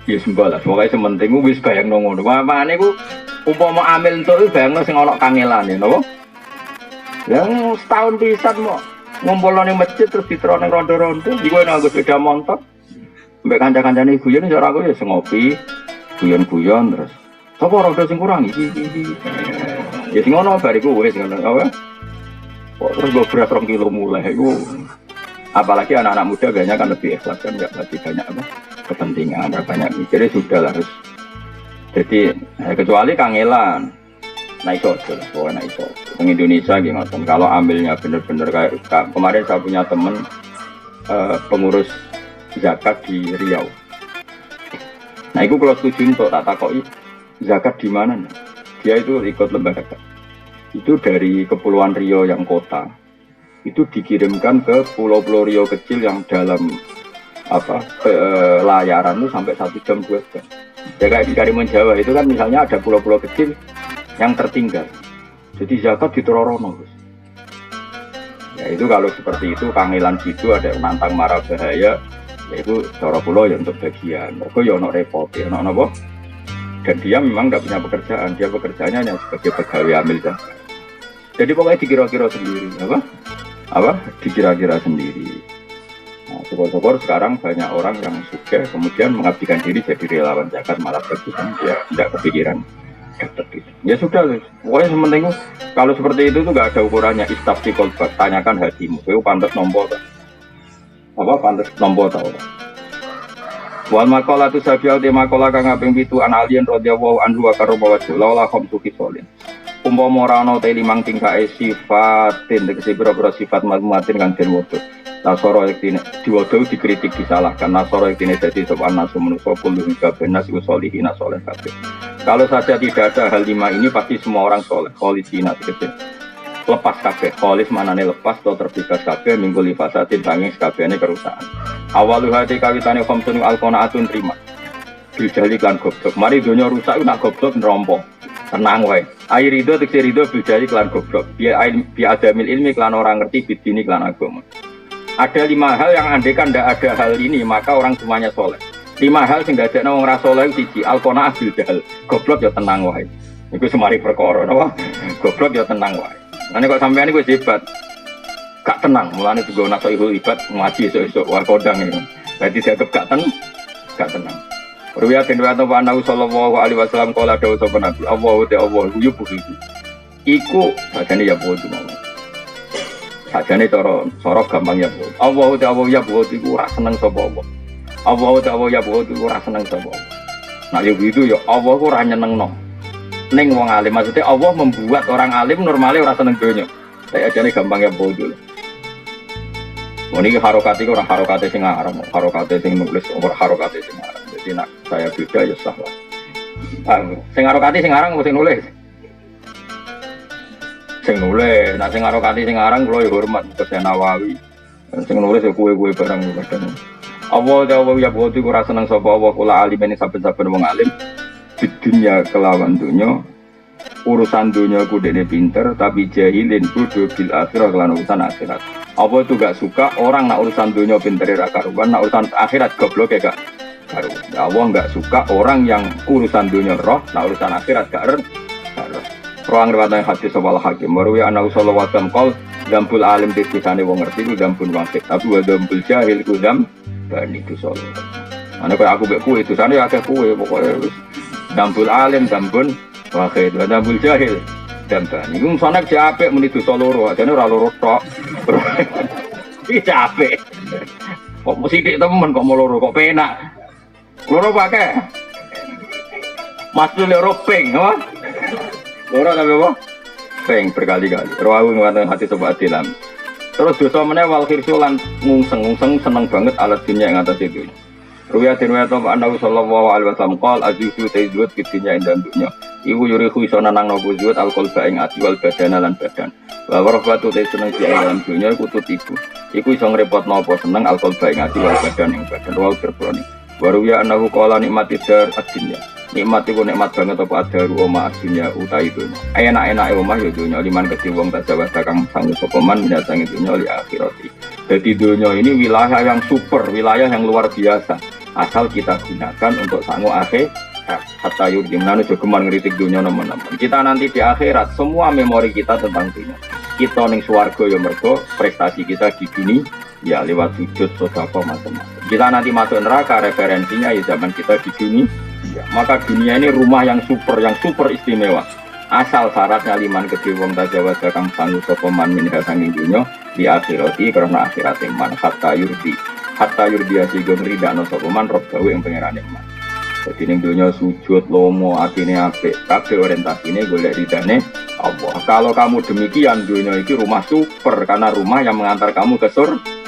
ya sembah lah. Pokoknya sementing gue bisa bayang nongol. Mana gue umpama ambil untuk itu bayang sing ono kangelan ya, nopo. Yang setahun pisan mau ngumpul di masjid terus diterone rondo-rondo. Gue nanggus sepeda motor. Mbak kanca-kancane guyon cara aku ya ngopi, guyon-guyon terus. Sapa rondo sing kurang iki. Ya sing ono bariku wis ngono apa? Kok terus gue berat 2 kilo mulai itu. Apalagi anak-anak muda kayaknya kan lebih ikhlas kan, nggak lagi banyak apa kepentingan, nggak banyak mikirnya sudah lah harus. Jadi kecuali kangelan, naik sosial, pokoknya naik sosial. Di Indonesia gimana? Kalau ambilnya bener-bener kayak kemarin saya punya temen pengurus zakat di Riau. Nah itu kalau setuju untuk tak takoi zakat di mana? Dia itu ikut lembaga. Itu dari Kepulauan Riau yang kota itu dikirimkan ke pulau-pulau Riau kecil yang dalam layaran itu sampai 1 jam 2 jam. Ya kayak di Karimun Jawa itu kan misalnya ada pulau-pulau kecil yang tertinggal. Jadi zakat ditororono. Ya itu kalau seperti itu kangelan gitu ada yang nantang marah bahaya, ya itu cara pulau ya untuk bagian. Mereka ya ono repot ya ono apa? Dan dia memang tidak punya pekerjaan, dia pekerjaannya hanya sebagai pegawai amil zakat. Jadi pokoknya dikira-kira sendiri, apa? Dikira-kira sendiri. Nah, syukur-syukur sekarang banyak orang yang suka kemudian mengabdikan diri jadi relawan zakat malah bagusan dia tidak kepikiran dapat itu. Ya sudah, pokoknya sementing kalau seperti itu tuh nggak ada ukurannya. Istafti kolbat, tanyakan hatimu, itu pantas nombor, apa pantas nombor tahu? Wal makola tu sabial de makola kang kaping 7 an alien radhiyallahu anhu wa karoma wajhu la khamsu kisolin. Umpama ora ana te 5 tingkake sifatin tegese pira-pira sifat mazmuatin kang den wudu. Nasara yektine diwodo dikritik disalahkan. Nasara yektine dadi sapa nasu manusa kulo kabeh nas usolihin saleh kabeh. Kalau saja tidak ada hal 5 ini pasti semua orang soleh. Kholisina tegese lepas kabeh. Kholis manane lepas atau terbebas kabeh minggu lifasatin sanging kabehane kerusakan. Awalu hati kawitane khamsun alqanaatun terima. Biljali klan goblok. Mari donya rusak nak goblok nerompo. Tenang wae. Air itu tegese rido biljali klan goblok. Bi adamil ilmi klan orang ngerti bidini klan agama. Ada 5 hal yang andekan ndak ada hal ini maka orang semuanya soleh. 5 hal sing dadekno wong ra soleh siji alqanaah bil jahal. Goblok ya tenang wae. Iku semari perkara napa? Goblok ya tenang wae. Nek kok sampean iku hebat. Gak tenang, mulane juga naso ibu ibad ngaji esuk-esuk war kodang itu. Berarti dianggap gak tenang. Riwayat wa Nabi sallallahu alaihi wasallam qala dawu sapa Nabi Allahu ta'ala yubuhi. Iku sajane ya bodo mawon. Sajane cara gampang ya bodo. Allahu ta'ala ya bodo iku ora seneng sapa Allah. Allahu ta'ala ya bodo iku ora seneng sapa Allah. Nah yo itu ya Allah ora nyenengno. Ning wong alim maksudnya Allah membuat orang alim normale ora seneng donya. Saya ajane gampang ya bodo. Ini harokati orang harokati sing aran, harokati sing nulis orang harokati sing aran. Jadi nak saya beda ya sah lah. Sing harokati sing aran mesti nulis. Sing nulis, nak sing harokati sing aran kulo ya hormat ke Nawawi. Sing nulis ya kue-kue barang kadang. Allah ya bodo ora seneng sapa Allah kula alim ini saben-saben wong alim. Di dunia kelawan dunya urusan dunia ku dene pinter tapi jahilin bodoh bil akhirah kelan urusan akhirat. Apa itu gak suka orang nak urusan dunia pinter ra karuan, nak urusan akhirat goblok ya gak karuan. Allah gak suka orang yang urusan dunia roh, nak urusan akhirat gak roh. Ruang riwayat hadis sawal hakim marwi ana sallallahu alaihi wasallam qol dambul alim disane wong ngerti ku dambul wangsit tapi wa dambul jahil ku dam bani ku sallallahu. Ana kaya aku mek kuwe dosane akeh kuwe pokoke wis dambul alim dambun wangsit wa dambul jahil dan iku sanak apik muni dosa loro, ajane ora loro tok. Iki apik. Kok mesti dik temen kok mau loro kok penak. Loro pakai. Mas loro ping, apa? Loro ta apa? peng berkali-kali. Rawu ngwonten hati sobat dilam. Terus dosa meneh wal khirsu lan ngungseng seneng banget alat dunia yang atas itu. Ruya tinwayat Nabi sallallahu alaihi wasallam qol ajuzu taizuat fitunya ing dunya. Iku yurihu iso nanang nopo zuat alkohol ing ati wal badana lan badan. Wa warfatu te seneng di dalam dunya iku tut iku. Iku iso ngrepot nopo seneng alkohol ing ati wal badan ing badan wal berproni. Waruya anahu qala nikmati dar ad-dunya. Nikmat iku nikmat banget apa adaru omah dunya utai dunya. Enak-enake omah ya dunya liman kedhe wong tajawaz kang sangu sapa man minasang dunya li akhirati. Jadi dunya ini wilayah yang super, wilayah yang luar biasa. Asal kita gunakan untuk sangu akhirat. Hatta yurdimna jogeman ngritik dunya nemen-nemen. Kita nanti di akhirat semua memori kita tentang dunya. Kita ning swarga ya mergo prestasi kita di dunia ya lewat sujud sedekah macam-macam. Kita nanti masuk neraka referensinya ya zaman kita di dunia. Ya, maka dunia ini rumah yang super istimewa. Asal syaratnya liman kedhe wong tajawaz kang sangu sapa man min sanging dunya di akhirati karena akhirat man hatta yurdi asigo ridano sapa man rob gawe ing pangerane man. Dadi ning dunya sujud lomo atine apik kabeh orientasine golek ridane Allah. Kalau kamu demikian dunia itu rumah super karena rumah yang mengantar kamu ke surga.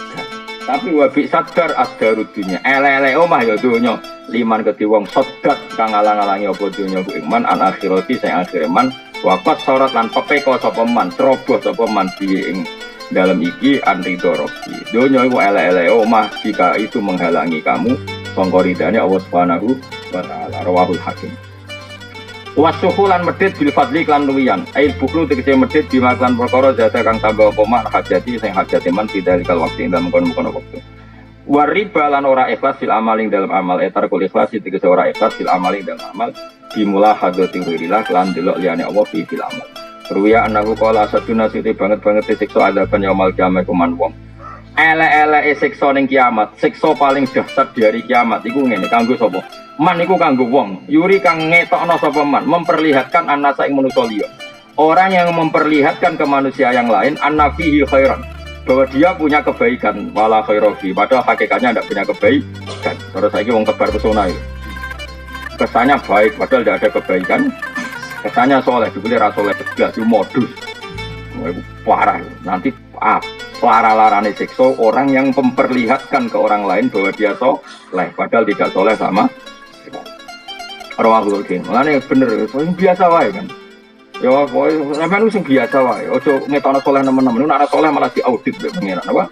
Tapi wabi sadar asdarud dunya ele-ele omah ya dunya liman kedhe wong sedat kang alang-alangi apa dunya ku iman an akhirati sing akhire man waqas sorot lan pepeko sapa man ceroboh sapa man ing dalam iki anrido robi dunya iku ele-ele omah jika itu menghalangi kamu sangka ridane Allah Subhanahu wa taala rawahul hakim. Wasuhulan medhit bil fadli klan luwian ail buklu tegese medhit bima klan perkara jasa kang tambah apa mak hajati sing hajate man bidalikal waktu ing dalem kono-kono wektu. Wariba lan ora ikhlas fil amaling dalam amal etar kul ikhlas tegese ora ikhlas fil amaling dalam amal dimula hadati wirillah lan delok liyane Allah fil amal. Ruya anaku qala saduna siti banget siksa adaban yaumul kiamat kuman wong. Ele-ele siksa ning kiamat, siksa paling dahsyat di hari kiamat iku ngene kanggo sapa? Man iku kanggo wong yuri kang ngetokno sapa man memperlihatkan anasa ing manusa liya. Orang yang memperlihatkan ke manusia yang lain annafihi khairan bahwa dia punya kebaikan wala khairofi padahal hakikatnya tidak punya kebaikan. Terus saiki wong kebar pesona iki. Kesannya baik padahal tidak ada kebaikan. Kesannya soleh dibeli ra soleh jelas modus. Parah nanti larane siksa orang yang memperlihatkan ke orang lain bahwa dia soleh padahal tidak soleh sama Rawahul Hakim. Mulane bener biasa wae kan. Ya kowe sampean sing biasa wae. Aja ngetokno soleh nemen-nemen. Nek ora soleh malah diaudit mbek pengiran apa?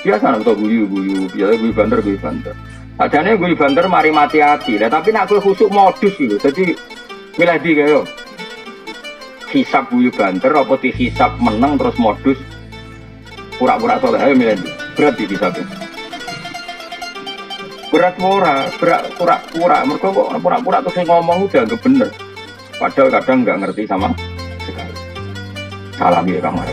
Biasa nek guyu, biasa guyu banter. Adane guyu banter mari mati hati. Lah tapi nek kowe khusuk modus lho. Dadi milih di kaya hisab guyu banter apa dihisab meneng terus modus pura-pura soleh ayo milih di. Berat di hisab. Berat pura-pura mereka kok pura-pura terus ngomong udah agak bener padahal kadang nggak ngerti sama sekali salam ya kamar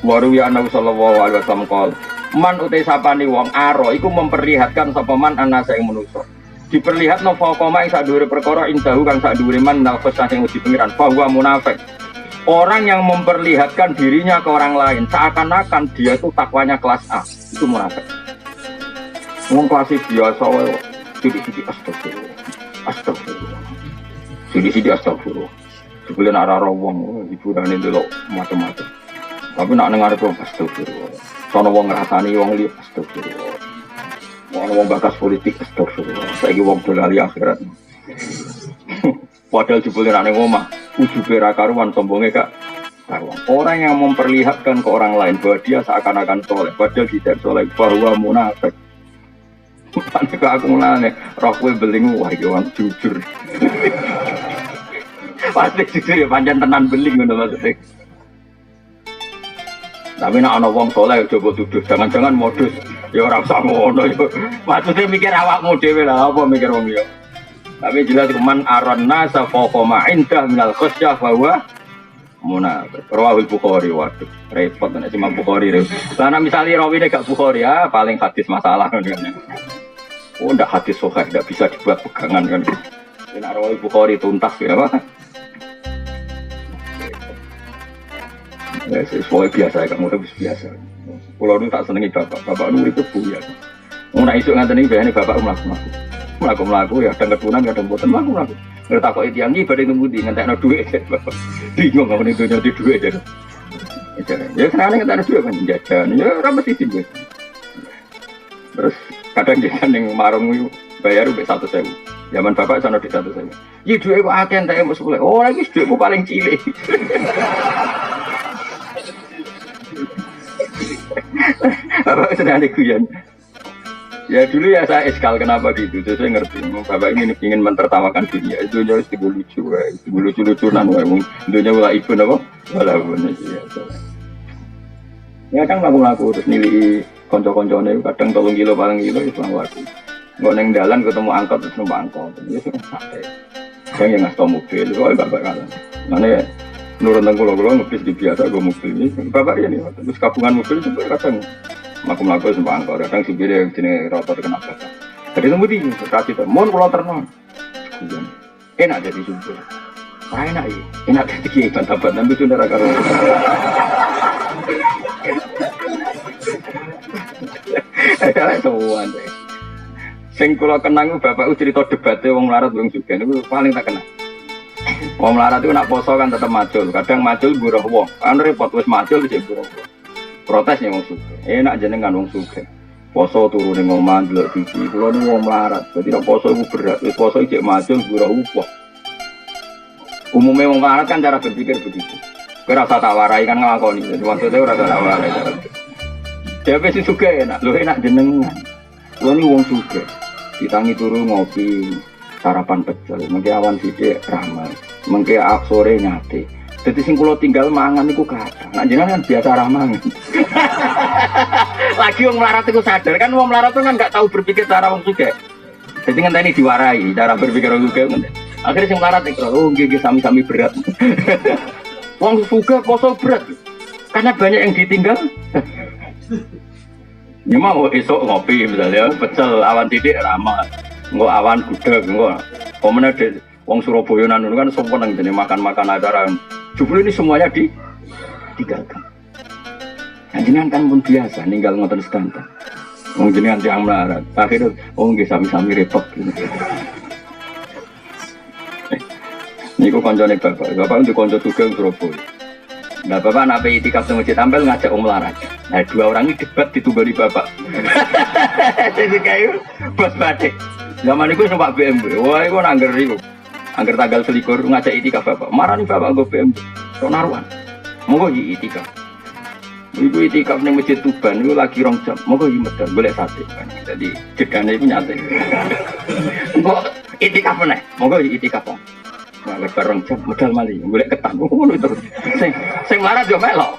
waru ya Nabi sallallahu alaihi wasallam qol man utai sapani wong aro iku memperlihatkan sapa man anasa ing manusa diperlihatno faqoma ing sak dhuwure perkara indahu kang sak dhuwure man nal khosah sing uji pengiran bahwa munafik orang yang memperlihatkan dirinya ke orang lain seakan-akan dia itu takwanya kelas A itu munafik. Wong klasik biasa wae. Sidi-sidi astagfirullah. Sidi-sidi astagfirullah. Sebelum arah wong hiburane delok macam-macam. Tapi nak dengar itu astagfirullah. Sono wong ngrasani wong liya astagfirullah. Wong bakas politik astagfirullah. Saiki wong dolali akhirat. Padahal jebule nek ning omah ujube ra karuan sombonge gak karuan. Orang yang memperlihatkan ke orang lain bahwa dia seakan-akan soleh padahal tidak soleh bahwa munafik. Panik aku mulane roh kowe beling wah iki wong jujur. Pasti jujur ya pancen tenan beling ngono maksudnya. Tapi nek ana wong saleh coba tuduh jangan-jangan modus ya ora usah ngono ya. Maksudnya mikir awakmu dhewe lah apa mikir wong ya. Tapi jelas man arana safaqama indah minal khasyah bahwa munafik. Rawahul Bukhari waduh repot nek Imam Bukhari. Lah nek misale rawine gak Bukhari ya paling hadis masalah kan. Oh, ndak hadis sahih, ndak bisa dibuat pegangan kan. Nek Rawahul Bukhari tuntas ya, Pak. Ya, sesuai biasa ya, kamu udah biasa. Kalau nu tak senengi bapak nu itu buya. Mau nak isuk nganten iki bayane bapak mlaku-mlaku ya, kadang ketunan kadang boten mlaku-mlaku. Ngertakoki tiyang iki badhe ngemundi ngentekno dhuwit. Bingung ngene donya di dhuwit. Ya senane ngentekno dhuwit kan jajan. Ya ora mesti sih. Terus kadang jajan ning marung bayar mbek 100.000. Zaman bapak sono di 100.000. Iki dhuwit kok akeh entek mbok 10. Oh, iki dhuwitku paling cilik. Bapak senane guyon. Ya dulu ya saya eskal kenapa gitu, jadi saya ngerti. Bapak ini ingin mentertawakan dunia, itu jauh istimewa lucu, istimewa lucu-lucunan, dunia mulai ibu apa? Walaupun ya. Ya kan laku-laku terus nilai konco-koncone kadang 3 kilo paling kilo itu laku. Nggak neng dalan ketemu angkot terus numpak angkot, itu sih santai. Yang nggak tahu mobil, itu bapak kalah. Mana nurun tengkulo-kulo ngebis di biasa gue mobil ini, bapak ini terus kabungan mobil itu kadang. Melaku semua angkor, kadang supir yang jenis rotor kena bapak. Jadi sembunyi, kasih tuh, mohon pulau ternon. Enak jadi supir, enak ya, enak jadi kiai bantah-bantah itu sudah rakyat. Ada tuan deh. Sing kula kenang bapak cerita debatnya wong melarat wong sugih niku paling tak kenal. Wong melarat itu nak poso kan tetap macul, kadang macul buruh wong. Kan repot wis macul jadi buruh wong. Protesnya wong sugih. Enak jenengan wong sugih. Poso turu ning omah ndelok TV. Kula niku wong melarat, dadi nek poso iku berat. Wis poso iki macul buruh wong. Umumnya wong melarat kan cara berpikir begitu. Kowe rasa tak warai kan nglakoni. Maksudnya ora tak warai cara. Dhewe sing sugih enak, lho enak jenengan. Kula niku wong sugih. Ditangi turu ngopi, sarapan pecel, mengke awan sithik ramai, mengke sore nyate. Jadi sing kula tinggal mangan niku kathah. Nek jenengan kan biasa ramah. Lagi wong melarat iku sadar kan wong melarat itu kan enggak tahu berpikir cara wong sugih. Jadi ngenteni diwarai cara berpikir wong sugih ngene. Akhirnya sing melarat iku oh nggih sami-sami berat. Wong sugih poso berat. Karena banyak yang ditinggal. Ya mau esok ngopi misalnya pecel awan titik ramah. Engko awan gudeg engko. Pomene wong Surabaya nanu kan seneng jenenge makan-makan acara. Jebul ini semuanya ditinggalkan. Jenengan kan pun biasa ninggal ngoten sedanten. Wong jenengan tiyang melarat. Akhirnya nggih sami-sami repot. Niku kancane bapak. Bapak untuk kanca tugel Surabaya. Nah bapak nak itikaf di masjid tampil ngajak melarat. Nah 2 orang ini debat ditunggoni bapak. Jadi kayu bos batik. Zaman itu numpak BMW. Wah itu angger itu. Angger tanggal 21 ngajak itikaf bapak. Marah nih bapak gue BMW. Sok naruhan. Mau gue itikaf. Ibu itikaf di masjid Tuban itu lagi 2 jam. Mau gue medal boleh sate. Jadi jedane itu nyate. Mau itikaf nih. Mau gue itikaf. Nah, bareng jam modal mali, boleh ketan, ngono terus. Sing marah yo melok.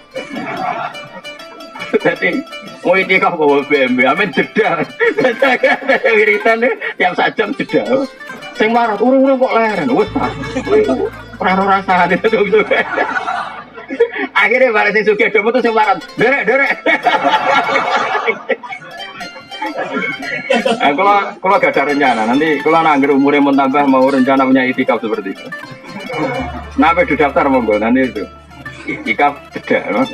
Dadi mau itikaf kok BMW, amen jeda. Wiritan tiap 1 jam jeda. Sing marah urung-urung kok leren, wis ta. Ora rasane itu. Akhirnya bareng sing sugih do metu sing marah. Derek. Kalau gak ada rencana, nanti kalau nanggir umurnya mau tambah mau rencana punya itikaf seperti itu. Kenapa di daftar monggo nanti itu itikaf jeda,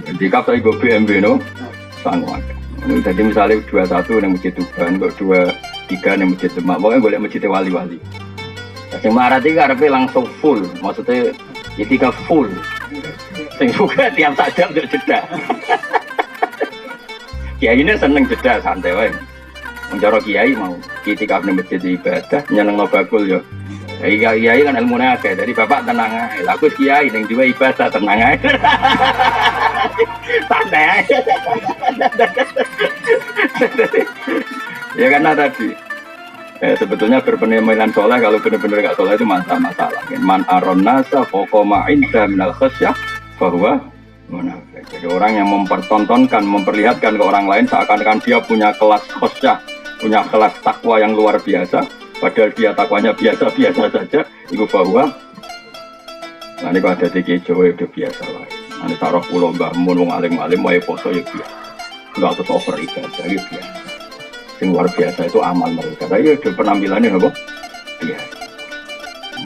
itikaf saya go BMW no, sanggup. Jadi misalnya 21 yang masjid Tuban, 23 yang masjid Demak, pokoknya boleh masjid wali-wali. Yang marah tiga RP langsung full, maksudnya itikaf full. Sing suka tiap saja untuk jeda. Kiai ini seneng jeda santai wae. Mencaro kiai mau itikaf di masjid ibadah nyeneng bakul yo. Kiai kan ilmune akeh. Jadi bapak tenang ae. Lah aku kiai ning dua ibadah tenang ae. Santai. Ya karena tadi sebetulnya berpenampilan soleh kalau benar-benar gak soleh itu masalah. Man aron nasa faqama inda minal khasyah bahwa munafik. Jadi orang yang mempertontonkan, memperlihatkan ke orang lain seakan-akan dia punya kelas khosyah, punya kelas takwa yang luar biasa, padahal dia takwanya biasa-biasa saja. Itu bahwa nanti kalau ada di Jawa itu biasa lah. Nanti taruh pulau mbah mun wong alim-alim wae poso ya biasa. Enggak terus over ibadah ya biasa. Yang luar biasa itu amal mereka. Tapi ada penampilannya apa? Biasa.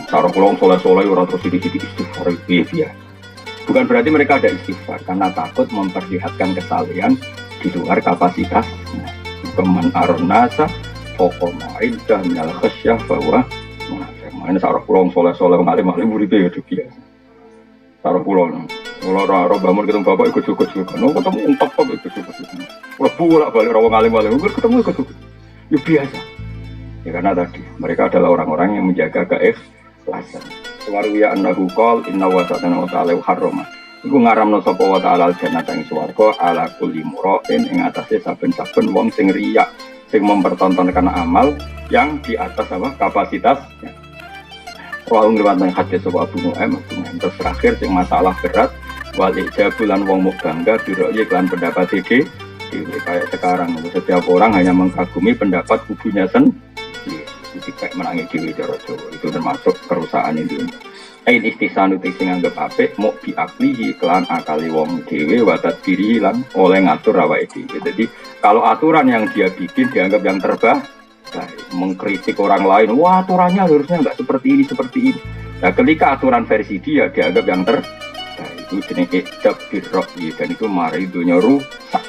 Taruh pulau soleh-soleh orang terus sedikit istighfar biasa. Bukan berarti mereka ada istighfar karena takut memperlihatkan kesalahan di luar kapasitas. Keman aron nasa Pokoknya indah minal khasyah bahwa ini sarap pulau soleh-soleh ngalim-ngalim uripe ya biasa. Sarap pulau kalau roh bangun ketemu bapak ikut juga, no ketemu top ikut. Kalau pulang balik roh ngalim-ngalim ketemu ikut. Ya biasa. Ya karena tadi mereka adalah orang-orang yang menjaga keikhlasan. Waruya annahu qol inna wa ta'ala harrama. Iku ngaramno sapa wa ta'ala jannata ing swarga ala kulli mura'in ing atase saben-saben wong sing riya, sing mempertontonkan amal yang di atas apa kapasitasnya. Wa ngriwat nang hadis sapa Abu Nu'aim terus terakhir sing masalah berat wal ijabulan wong muk bangga biroye iklan pendapat ide kayak sekarang setiap orang hanya mengagumi pendapat kubunya sendiri. Itu kayak menangi dewi cara Jawa itu termasuk kerusakan itu. Ain istisanu sing anggap apik mau diaklihi kelan akali wong dhewe wa tadbiri lan oleh ngatur awake dhewe. Jadi kalau aturan yang dia bikin dianggap yang terbaik, mengkritik orang lain, wah aturannya harusnya enggak seperti ini. Nah, ketika aturan versi dia dianggap yang terbaik, itu jenenge ijab birra'yi dan itu mari dunya rusak.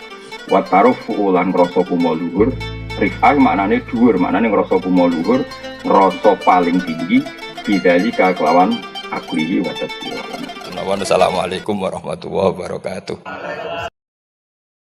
Wa tarufu lan ngrasa kumo luhur, rif'ah maknane dhuwur, maknane ngrasa kumo luhur, ngrasa paling tinggi bidzalika kelawan aklihi wa tadbiri. Assalamualaikum warahmatullahi wabarakatuh.